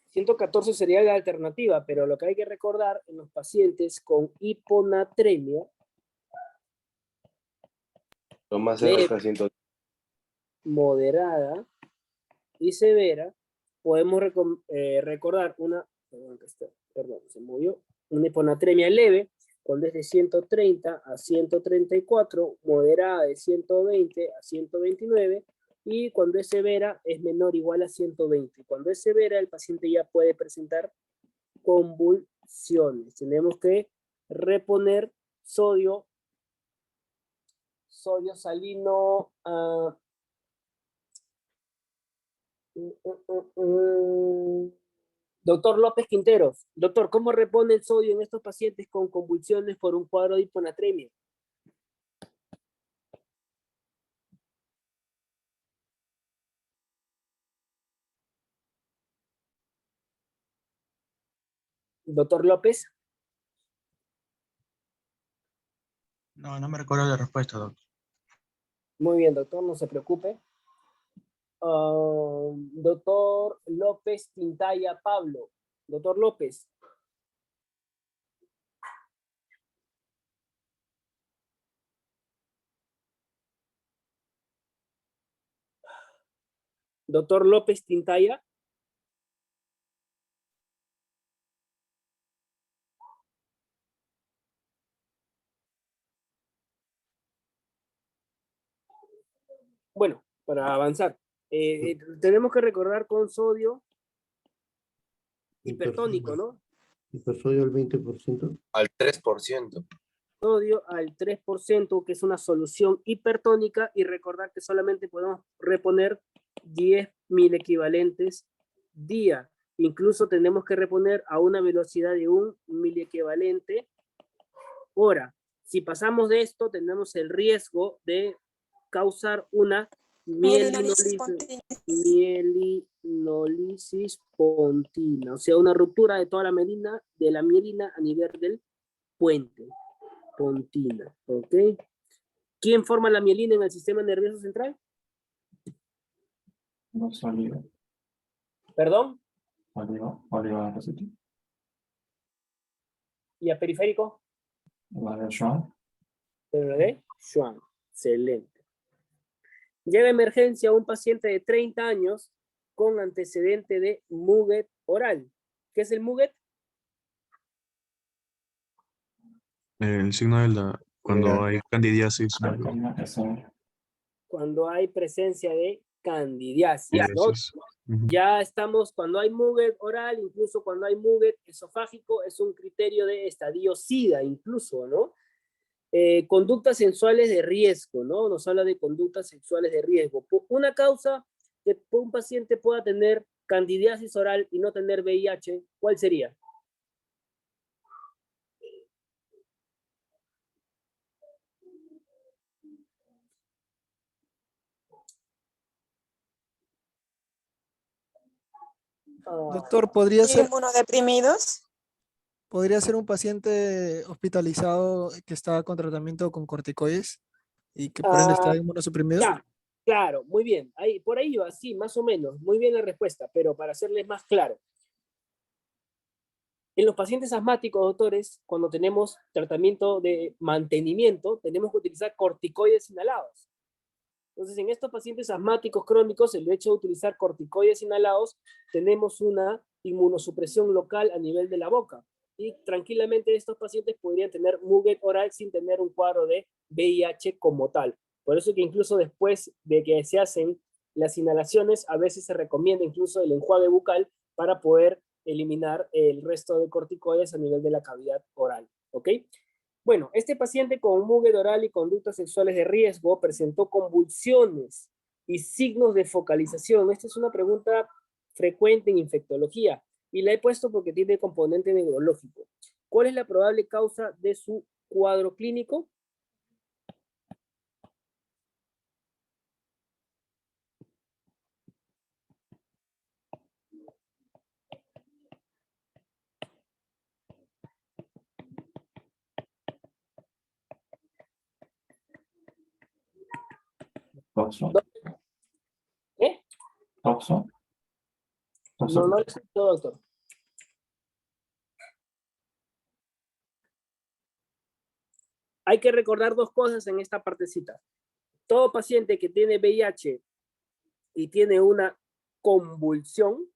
114 sería la alternativa, pero lo que hay que recordar en los pacientes con hiponatremia Lo más leve, cerca 100. moderada y severa, podemos recordar se movió, una hiponatremia leve, cuando es de 130 a 134, moderada de 120 a 129, y cuando es severa es menor o igual a 120. Cuando es severa, el paciente ya puede presentar convulsiones. Tenemos que reponer sodio salino a Doctor López Quinteros. Doctor, ¿cómo repone el sodio en estos pacientes con convulsiones por un cuadro de hiponatremia? Doctor López. No me recuerdo la respuesta, doctor. Muy bien, doctor, no se preocupe. Doctor López Quintaya Pablo. Doctor López. Doctor López Quintaya. Bueno, para avanzar, tenemos que recordar con sodio hipertónico, ¿no? Hipersodio al 20%. Al 3%. Sodio al 3%, que es una solución hipertónica, y recordar que solamente podemos reponer 10.000 equivalentes día. Incluso tenemos que reponer a una velocidad de 1 miliequivalente hora. Si pasamos de esto, tenemos el riesgo de causar una mielinolisis pontina, o sea, una ruptura de toda la mielina, a nivel del puente. Pontina, ¿ok? ¿Quién forma la mielina en el sistema nervioso central? No sólido. ¿Perdón? Oligodepositorio. ¿Y a periférico? La de Schwann. ¿De Schwann? Excelente. Llega a emergencia un paciente de 30 años con antecedente de Muget oral. ¿Qué es el Muget? El signo de cuando hay candidiasis. Cuando hay presencia de candidiasis, ¿no? Candidiasis. Ya estamos, cuando hay Muget oral, incluso cuando hay Muget esofágico, es un criterio de estadio SIDA, incluso, ¿no? Conductas sexuales de riesgo, ¿no? Nos habla de conductas sexuales de riesgo. Una causa que un paciente pueda tener candidiasis oral y no tener VIH, ¿cuál sería? Doctor, ¿podría ser ¿Inmunodeprimidos? un paciente hospitalizado que está con tratamiento con corticoides y que por ende está inmunosuprimido? Claro, muy bien. Por ahí va, sí, más o menos. Muy bien la respuesta, pero para hacerles más claro. En los pacientes asmáticos, doctores, cuando tenemos tratamiento de mantenimiento, tenemos que utilizar corticoides inhalados. Entonces, en estos pacientes asmáticos crónicos, el hecho de utilizar corticoides inhalados, tenemos una inmunosupresión local a nivel de la boca. Y tranquilamente estos pacientes podrían tener Muget oral sin tener un cuadro de VIH como tal. Por eso que incluso después de que se hacen las inhalaciones, a veces se recomienda incluso el enjuague bucal para poder eliminar el resto de corticoides a nivel de la cavidad oral. ¿Ok? Bueno, este paciente con Muget oral y conductas sexuales de riesgo presentó convulsiones y signos de focalización. Esta es una pregunta frecuente en infectología y la he puesto porque tiene componente neurológico. ¿Cuál es la probable causa de su cuadro clínico? Toxo. ¿Qué? Toxo. Toxo. No, no le escucho, doctor. Hay que recordar dos cosas en esta partecita. Todo paciente que tiene VIH y tiene una convulsión,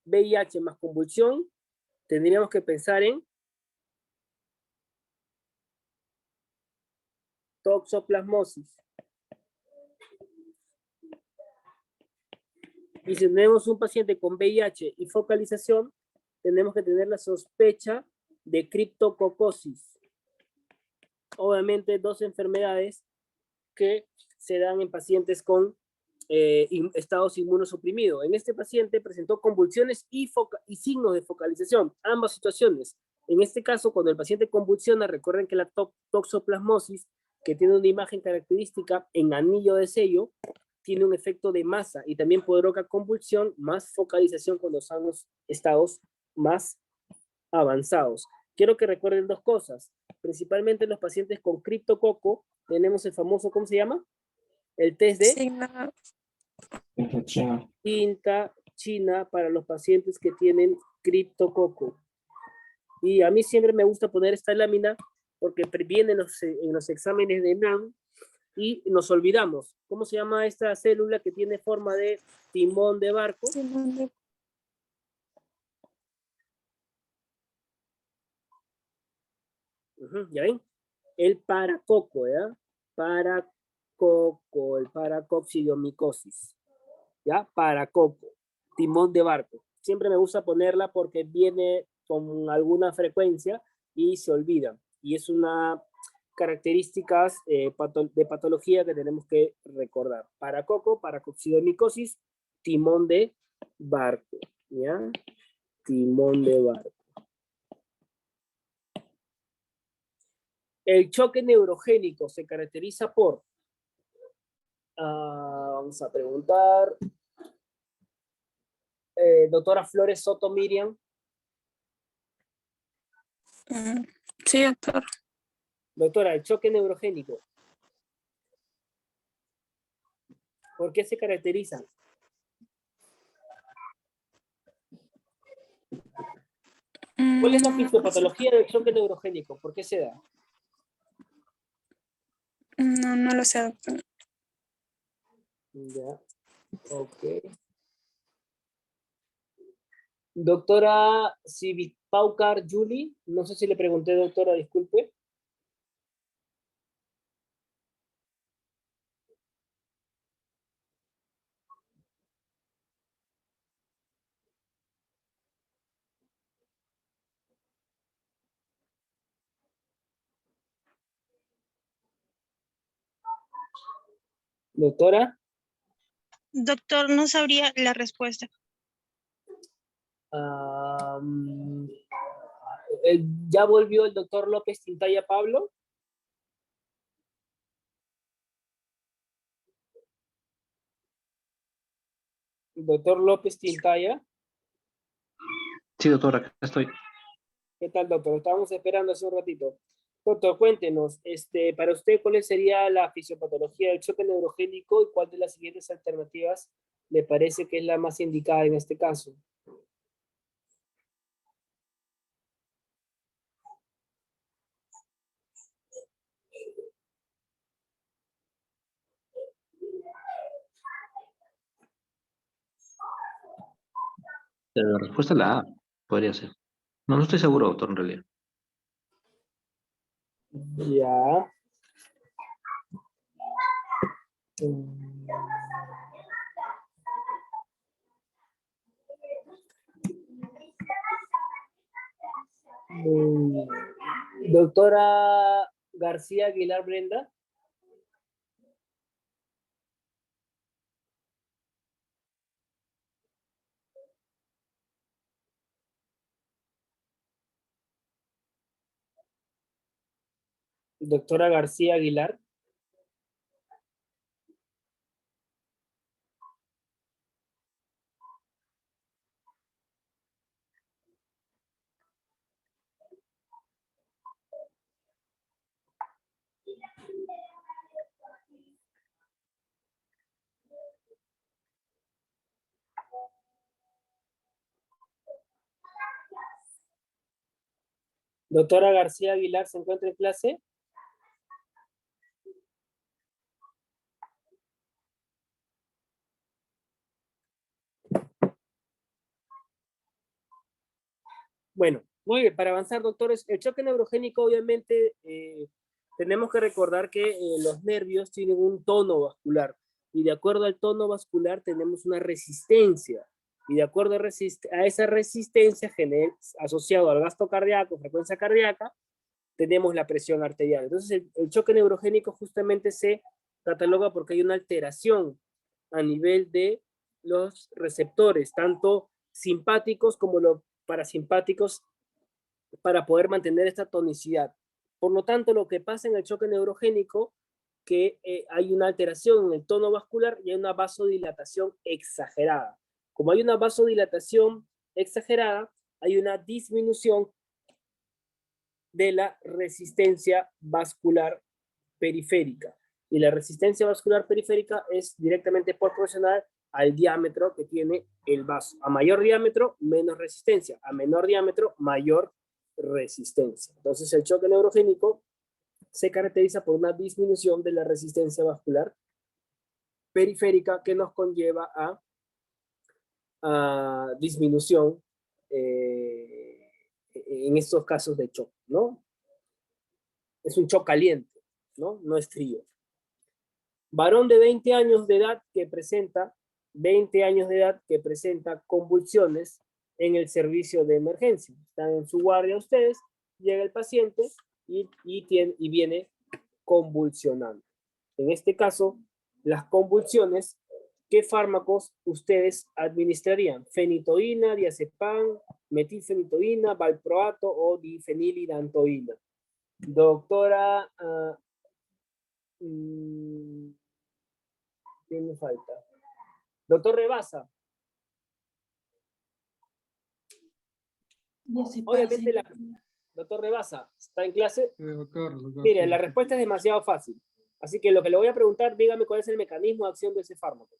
VIH más convulsión, tendríamos que pensar en toxoplasmosis. Y si tenemos un paciente con VIH y focalización, tenemos que tener la sospecha de criptococosis. Obviamente, dos enfermedades que se dan en pacientes con estados inmunosuprimidos. En este paciente presentó convulsiones y signos de focalización, ambas situaciones. En este caso, cuando el paciente convulsiona, recuerden que la toxoplasmosis, que tiene una imagen característica en anillo de sello, tiene un efecto de masa y también provoca convulsión más focalización cuando son los estados más avanzados. Quiero que recuerden dos cosas. Principalmente los pacientes con criptococo, tenemos el famoso, ¿cómo se llama? El test de tinta china para los pacientes que tienen criptococo. Y a mí siempre me gusta poner esta lámina porque previene en los exámenes de NAM y nos olvidamos. ¿Cómo se llama esta célula que tiene forma de timón de barco? ¿Ya ven? El paracoco, ¿ya? Paracoco, el paracoccidiomicosis. ¿Ya? Paracoco, timón de barco. Siempre me gusta ponerla porque viene con alguna frecuencia y se olvida. Y es una características de patología que tenemos que recordar. Paracoco, paracoccidiomicosis, timón de barco. ¿Ya? Timón de barco. El choque neurogénico se caracteriza por, vamos a preguntar, doctora Flores Soto Miriam. Sí, doctor. Doctora, el choque neurogénico, ¿por qué se caracteriza? ¿Cuál es la fisiopatología del choque neurogénico? ¿Por qué se da? No, no lo sé, doctor. Ya, ok. Doctora Sivipaucar Julie, no sé si le pregunté, doctora, disculpe. Doctora. Doctor, no sabría la respuesta. ¿Ya volvió el doctor López Tintaya Pablo? Doctor López Tintaya. Sí, doctora, acá estoy. ¿Qué tal, doctor? Estábamos esperando hace un ratito. Doctor, cuéntenos, para usted, ¿cuál sería la fisiopatología del choque neurogénico y cuál de las siguientes alternativas le parece que es la más indicada en este caso? La respuesta es la A, podría ser. No, no estoy seguro, doctor, en realidad. Ya. Doctora García Aguilar Brenda. Doctora García Aguilar. Doctora García Aguilar, ¿se encuentra en clase? Bueno, muy bien, para avanzar, doctores, el choque neurogénico, obviamente, tenemos que recordar que los nervios tienen un tono vascular, y de acuerdo al tono vascular tenemos una resistencia, y de acuerdo a esa resistencia asociado al gasto cardíaco, frecuencia cardíaca, tenemos la presión arterial. Entonces, el choque neurogénico justamente se cataloga porque hay una alteración a nivel de los receptores, tanto simpáticos como los parasimpáticos, para poder mantener esta tonicidad. Por lo tanto, lo que pasa en el choque neurogénico, que hay una alteración en el tono vascular y hay una vasodilatación exagerada. Como hay una vasodilatación exagerada, hay una disminución de la resistencia vascular periférica. Y la resistencia vascular periférica es directamente proporcional al diámetro que tiene el vaso. A mayor diámetro, menos resistencia. A menor diámetro, mayor resistencia. Entonces, el choque neurogénico se caracteriza por una disminución de la resistencia vascular periférica que nos conlleva a disminución en estos casos de choque, ¿no? Es un choque caliente, ¿no? No es frío. Varón de 20 años de edad que presenta convulsiones en el servicio de emergencia. Están en su guardia ustedes, llega el paciente y viene convulsionando. En este caso, las convulsiones, ¿qué fármacos ustedes administrarían? Fenitoína, diazepam, metilfenitoína, valproato o difenilidantoína. Doctora, ¿quién me falta? Doctor Rebasa. Obviamente doctor Rebasa, ¿está en clase? Doctor, Mire, la respuesta es demasiado fácil. Así que lo que le voy a preguntar, dígame cuál es el mecanismo de acción de ese fármaco.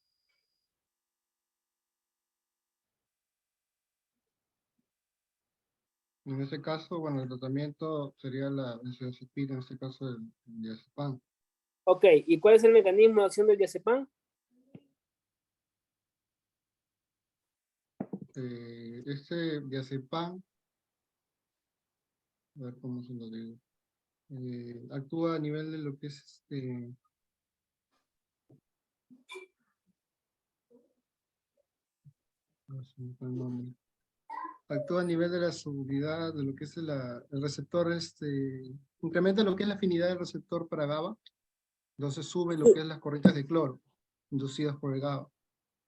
En ese caso, bueno, el tratamiento sería la benzodiazepina, en este caso el diazepam. Ok, ¿y cuál es el mecanismo de acción del diazepam? Este diazepam, a ver cómo se lo digo, actúa a nivel de lo que es no sé, no sé el nombre. Actúa a nivel de la solubilidad de lo que es el receptor, incrementa lo que es la afinidad del receptor para GABA, entonces sube lo que es las corrientes de cloro inducidas por el GABA.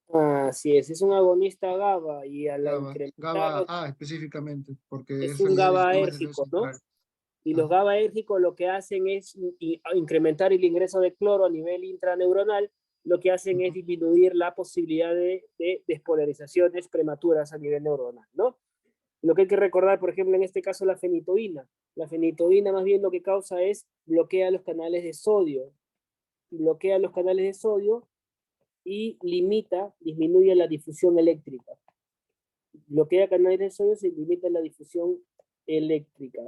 Así es un agonista GABA y a la GABA A específicamente, porque es el un sistema GABAérgico, ¿no? Y los GABAérgicos lo que hacen es incrementar el ingreso de cloro a nivel intraneuronal, lo que hacen es disminuir la posibilidad de despolarizaciones prematuras a nivel neuronal, ¿no? Lo que hay que recordar, por ejemplo, en este caso la fenitoína. La fenitoína más bien lo que causa es bloquea los canales de sodio. Bloquea los canales de sodio y disminuye la difusión eléctrica. Bloquea canales de sodio y limita la difusión eléctrica.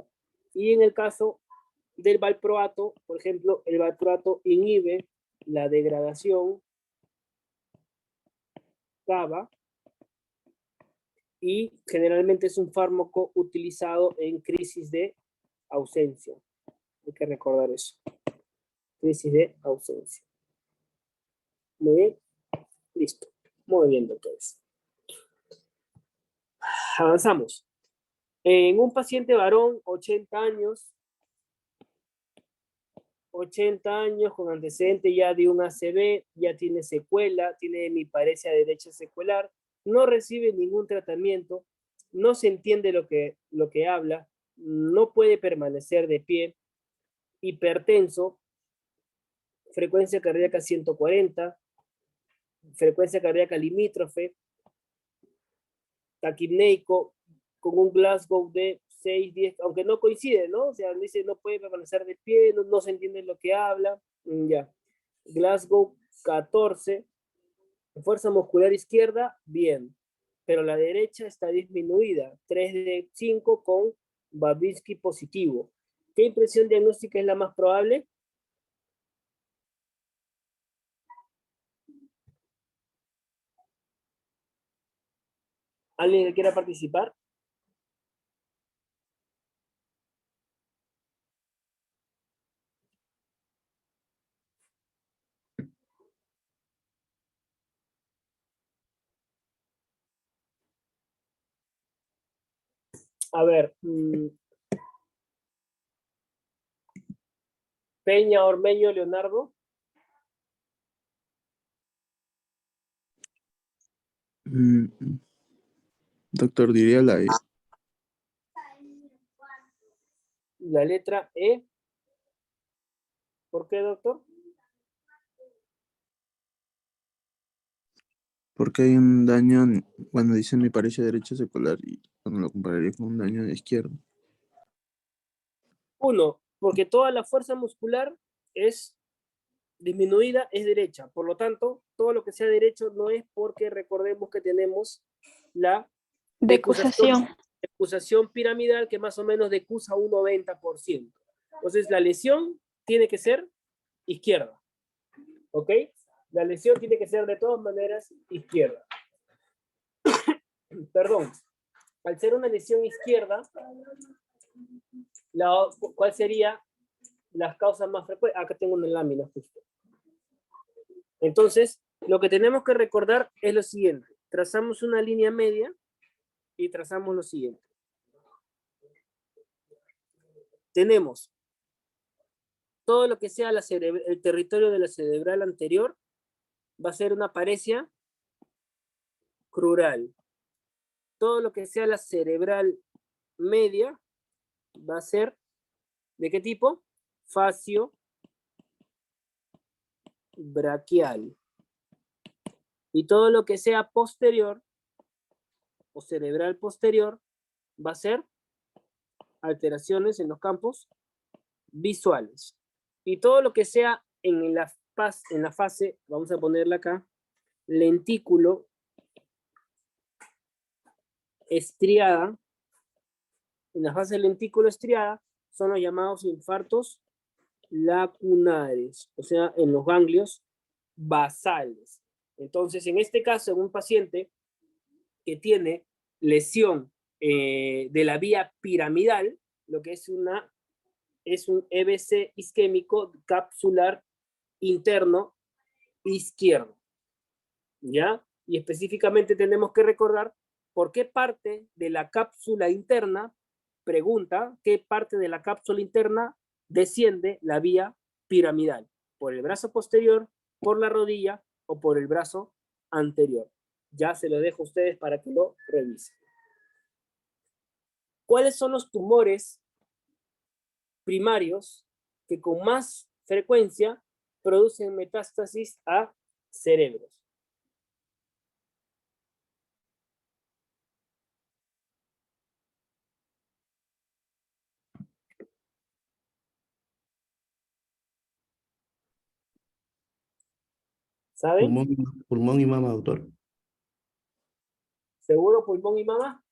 Y en el caso del valproato, por ejemplo, el valproato inhibe la degradación GABA y generalmente es un fármaco utilizado en crisis de ausencia. Hay que recordar eso. Crisis de ausencia. Muy bien. Listo. Muy bien, doctores. Avanzamos. En un paciente varón, 80 años con antecedente ya de un ACV, ya tiene secuela, tiene hemiparesia derecha secuelar, no recibe ningún tratamiento, no se entiende lo que habla, no puede permanecer de pie, hipertenso, frecuencia cardíaca 140, frecuencia cardíaca limítrofe, taquipneico, con un Glasgow de 6, 10, aunque no coincide, ¿no? O sea, dice no puede permanecer de pie, no se entiende lo que habla, ya. Glasgow 14, fuerza muscular izquierda, bien, pero la derecha está disminuida, 3 de 5 con Babinski positivo. ¿Qué impresión diagnóstica es la más probable? ¿Alguien que quiera participar? A ver. Peña, Ormeño, Leonardo. Doctor, diría la E. La letra E. ¿Por qué, doctor? Porque hay un daño, bueno, dice mi pareja derecha secular y bueno, lo compararía con un daño de izquierdo. 1, porque toda la fuerza muscular es disminuida, es derecha. Por lo tanto, todo lo que sea derecho no es porque recordemos que tenemos la decusación piramidal que más o menos decusa un 90%. Entonces, la lesión tiene que ser izquierda. ¿Ok? La lesión tiene que ser de todas maneras izquierda. Perdón. Al ser una lesión izquierda, ¿cuál sería las causas más frecuentes? Acá tengo una lámina justo. Entonces, lo que tenemos que recordar es lo siguiente. Trazamos una línea media y trazamos lo siguiente. Tenemos todo lo que sea el territorio de la cerebral anterior va a ser una paresia crural. Todo lo que sea la cerebral media va a ser ¿de qué tipo? Facio braquial. Y todo lo que sea posterior o cerebral posterior va a ser alteraciones en los campos visuales. Y todo lo que sea en la fase, vamos a ponerla acá, lentículo estriada, en la fase lentículo estriada son los llamados infartos lacunares, o sea, en los ganglios basales. Entonces, en este caso, en un paciente que tiene lesión de la vía piramidal, lo que es un EBC isquémico capsular interno izquierdo. ¿Ya? Y específicamente tenemos que recordar por qué parte de la cápsula interna, pregunta, ¿qué parte de la cápsula interna desciende la vía piramidal? ¿Por el brazo posterior, por la rodilla o por el brazo anterior? Ya se lo dejo a ustedes para que lo revisen. ¿Cuáles son los tumores primarios que con más frecuencia producen metástasis a cerebros? ¿Saben? Pulmón y mama, doctor. ¿Seguro pulmón y mama?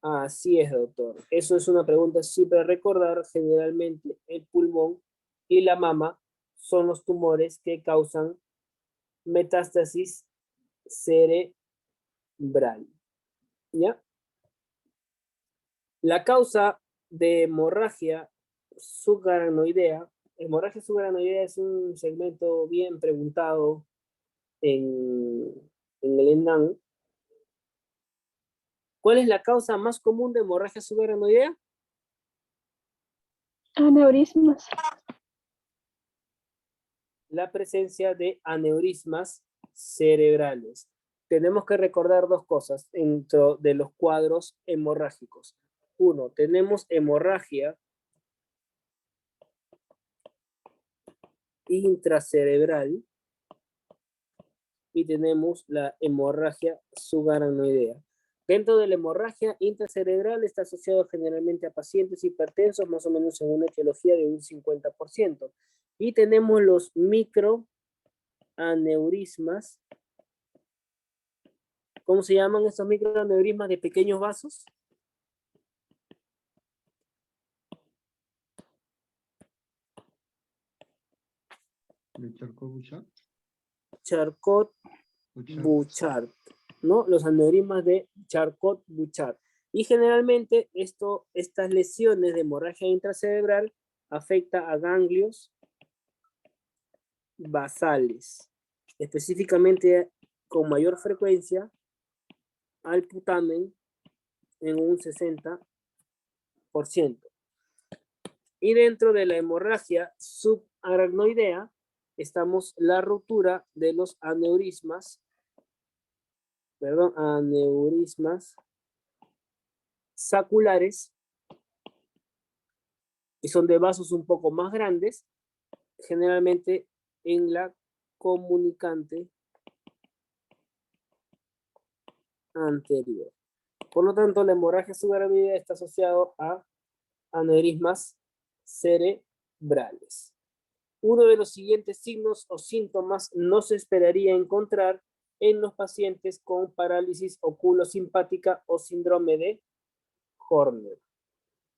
Así es, doctor. Eso es una pregunta siempre a recordar. Generalmente el pulmón y la mama son los tumores que causan metástasis cerebral. ¿Ya? La causa de hemorragia subaracnoidea. Hemorragia subaracnoidea es un segmento bien preguntado en el ENAM. ¿Cuál es la causa más común de hemorragia subaracnoidea? Aneurismas. La presencia de aneurismas cerebrales. Tenemos que recordar dos cosas dentro de los cuadros hemorrágicos. Uno, tenemos hemorragia intracerebral y tenemos la hemorragia subaracnoidea. Dentro de la hemorragia intracerebral está asociado generalmente a pacientes hipertensos, más o menos en una etiología de un 50%. Y tenemos los microaneurismas. ¿Cómo se llaman estos microaneurismas de pequeños vasos? De Charcot-Bouchard. Charcot-Bouchard, ¿no? Los aneurismas de Charcot-Bouchard. Y generalmente estas lesiones de hemorragia intracerebral afectan a ganglios basales, específicamente con mayor frecuencia al putamen en un 60%. Y dentro de la hemorragia subaracnoidea estamos la ruptura de los aneurismas saculares, que son de vasos un poco más grandes, generalmente en la comunicante anterior. Por lo tanto, la hemorragia subaracnoidea está asociado a aneurismas cerebrales. Uno de los siguientes signos o síntomas no se esperaría encontrar en los pacientes con parálisis oculosimpática o síndrome de Horner.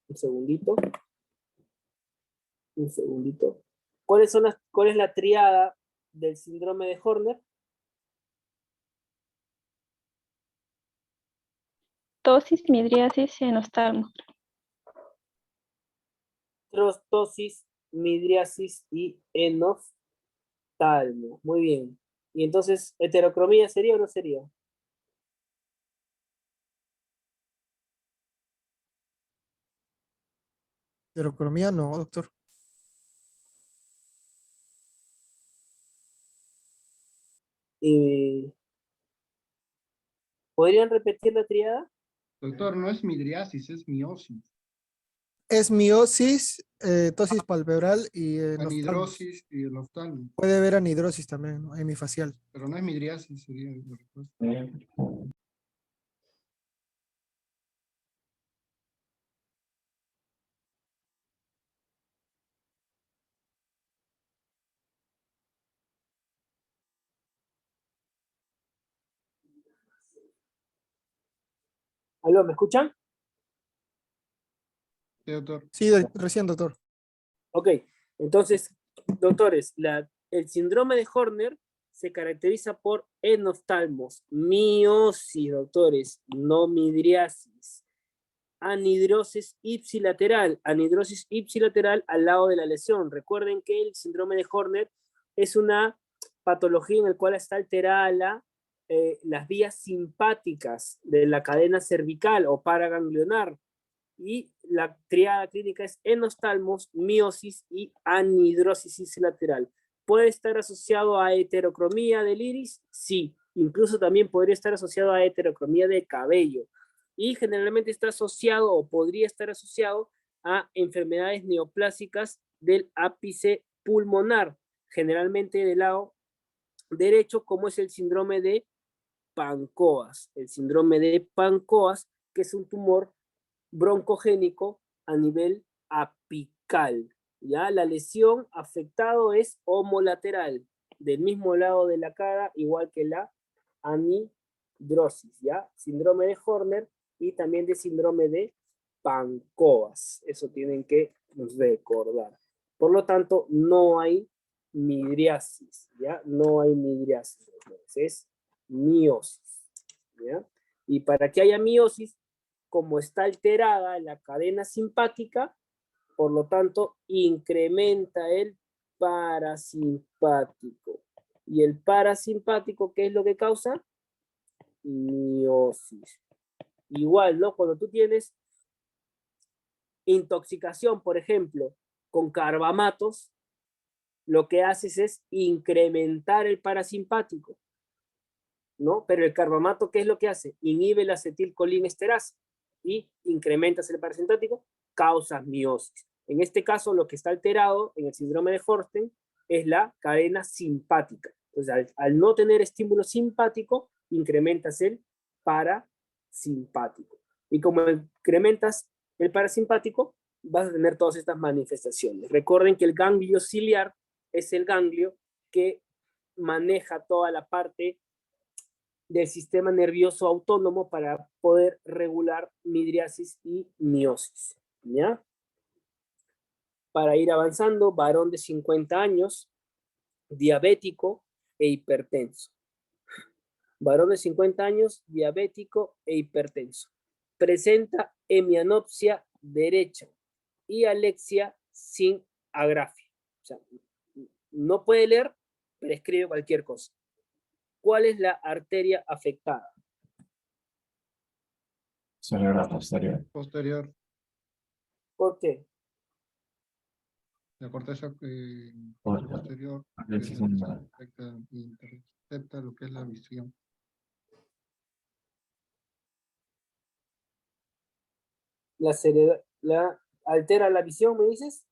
Un segundito. ¿Cuál es la triada del síndrome de Horner? Tosis, midriasis y enoftalmo. Tosis, midriasis y enoftalmo. Muy bien. Y entonces, ¿heterocromía sería o no sería? Heterocromía no, doctor. ¿Podrían repetir la triada? Doctor, no es midriasis, es miosis. Es miosis, tosis palpebral y Anhidrosis y el oftalmo. puede haber anhidrosis también, ¿no? Hemifacial. Pero no es midriasis, sería la respuesta. ¿Aló, me escuchan? Sí, doctor. Sí, recién, doctor. Ok, entonces, doctores, el síndrome de Horner se caracteriza por enoftalmos, miosis, doctores, no midriasis, anhidrosis ipsilateral al lado de la lesión. Recuerden que el síndrome de Horner es una patología en la cual está alterada las vías simpáticas de la cadena cervical o paraganglionar. Y la triada clínica es enoftalmos, miosis y anhidrosis ipsilateral. ¿Puede estar asociado a heterocromía del iris? Sí. Incluso también podría estar asociado a heterocromía de cabello. Y generalmente está asociado o podría estar asociado a enfermedades neoplásicas del ápice pulmonar, generalmente del lado derecho, como es el síndrome de Pancoas. El síndrome de Pancoas, que es un tumor broncogénico a nivel apical. ¿Ya? La lesión afectado es homolateral, del mismo lado de la cara, igual que la anhidrosis, ¿ya? Síndrome de Horner y también de síndrome de Pancoas. Eso tienen que recordar. Por lo tanto, no hay midriasis, ¿ya? No hay midriasis, es miosis, ¿ya? Y para que haya miosis, como está alterada la cadena simpática, por lo tanto, incrementa el parasimpático. ¿Y el parasimpático qué es lo que causa? Miosis. Igual, ¿no? Cuando tú tienes intoxicación, por ejemplo, con carbamatos, lo que haces es incrementar el parasimpático, ¿no? Pero el carbamato, ¿qué es lo que hace? Inhibe la acetilcolinesterasa y incrementas el parasimpático, causas miosis. En este caso, lo que está alterado en el síndrome de Horner es la cadena simpática. Entonces, al no tener estímulo simpático, incrementas el parasimpático. Y como incrementas el parasimpático, vas a tener todas estas manifestaciones. Recuerden que el ganglio ciliar es el ganglio que maneja toda la parte del sistema nervioso autónomo para poder regular midriasis y miosis, ¿ya? Para ir avanzando, varón de 50 años, diabético e hipertenso. Varón de 50 años, diabético e hipertenso. Presenta hemianopsia derecha y alexia sin agrafia. O sea, no puede leer, pero escribe cualquier cosa. ¿Cuál es la arteria afectada? Cerebral posterior. Posterior. ¿Por qué? La corteza Posterior. posterior afecta y intercepta lo que es la visión. La altera la visión, ¿me dices?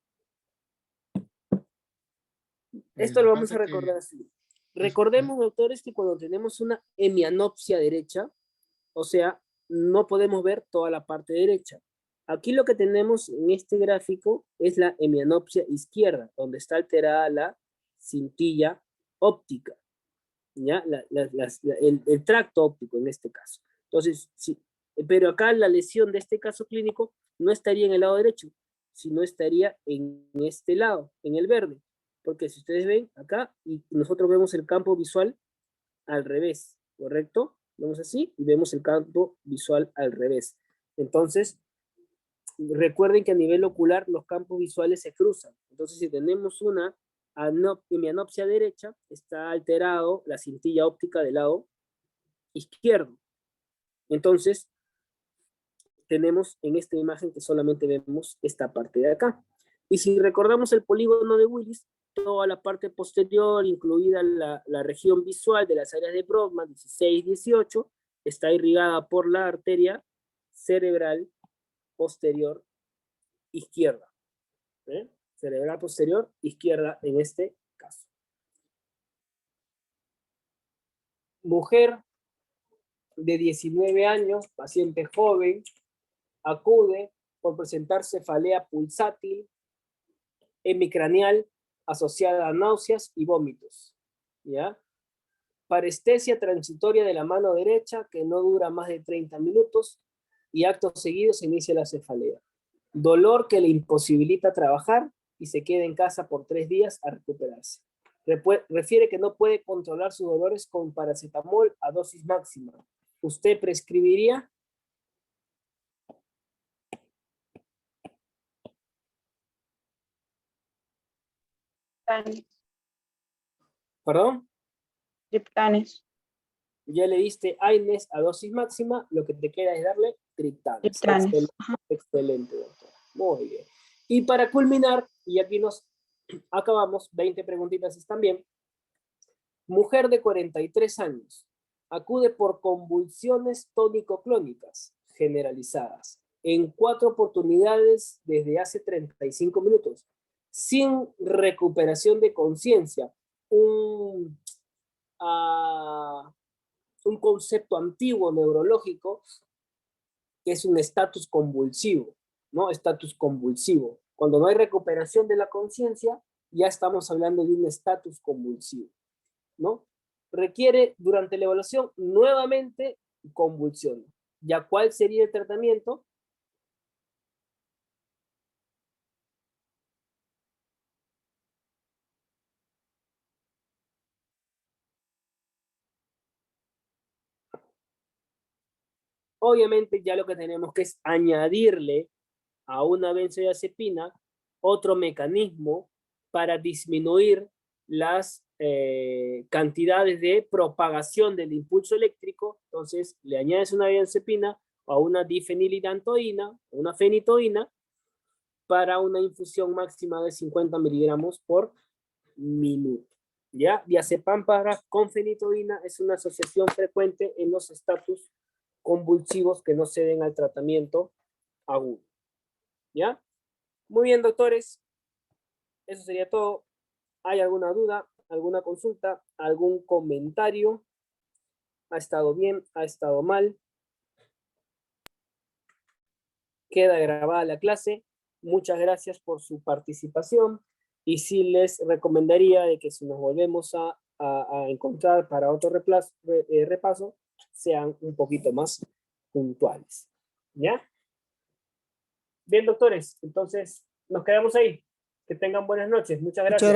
Esto La lo vamos a parte que- recordar así. Recordemos, doctores, que cuando tenemos una hemianopsia derecha, o sea, no podemos ver toda la parte derecha. Aquí lo que tenemos en este gráfico es la hemianopsia izquierda, donde está alterada la cintilla óptica, ¿ya? El tracto óptico en este caso. Entonces, sí, pero acá la lesión de este caso clínico no estaría en el lado derecho, sino estaría en este lado, en el verde. Porque si ustedes ven acá, y nosotros vemos el campo visual al revés, ¿correcto? Vemos así y vemos el campo visual al revés. Entonces, recuerden que a nivel ocular los campos visuales se cruzan. Entonces, si tenemos una hemianopsia derecha, está alterado la cintilla óptica del lado izquierdo. Entonces, tenemos en esta imagen que solamente vemos esta parte de acá. Y si recordamos el polígono de Willis, toda la parte posterior, incluida la región visual de las áreas de Brodmann, 16 y 18, está irrigada por la arteria cerebral posterior izquierda. Cerebral posterior izquierda en este caso. Mujer de 19 años, paciente joven, acude por presentar cefalea pulsátil, hemicranial, asociada a náuseas y vómitos, ¿ya? Parestesia transitoria de la mano derecha que no dura más de 30 minutos y acto seguido se inicia la cefalea. Dolor que le imposibilita trabajar y se queda en casa por 3 días a recuperarse. Refiere que no puede controlar sus dolores con paracetamol a dosis máxima. ¿Usted prescribiría? ¿Perdón? Triptanes. Ya le diste AINES a dosis máxima, lo que te queda es darle triptanes. Excelente, excelente, doctor. Muy bien. Y para culminar, y aquí nos acabamos, 20 preguntitas están bien. Mujer de 43 años, acude por convulsiones tónico-clónicas generalizadas en 4 oportunidades desde hace 35 minutos, sin recuperación de conciencia. Un concepto antiguo neurológico que es un estatus convulsivo, ¿no? Estatus convulsivo. Cuando no hay recuperación de la conciencia, ya estamos hablando de un estatus convulsivo, ¿no? Requiere durante la evaluación nuevamente convulsión. ¿Ya cuál sería el tratamiento? Obviamente ya lo que tenemos que es añadirle a una benzodiazepina otro mecanismo para disminuir las cantidades de propagación del impulso eléctrico. Entonces le añades una benzodiazepina a una difenilidantoína, una fenitoína, para una infusión máxima de 50 miligramos por minuto. ¿Ya? Diazepam con fenitoína es una asociación frecuente en los estatus convulsivos que no ceden al tratamiento agudo. ¿Ya? Muy bien, doctores. Eso sería todo. ¿Hay alguna duda, alguna consulta, algún comentario? ¿Ha estado bien? ¿Ha estado mal? Queda grabada la clase. Muchas gracias por su participación. Y sí les recomendaría de que si nos volvemos a encontrar para otro repaso, sean un poquito más puntuales. ¿Ya? Bien, doctores. Entonces, nos quedamos ahí. Que tengan buenas noches. Muchas gracias.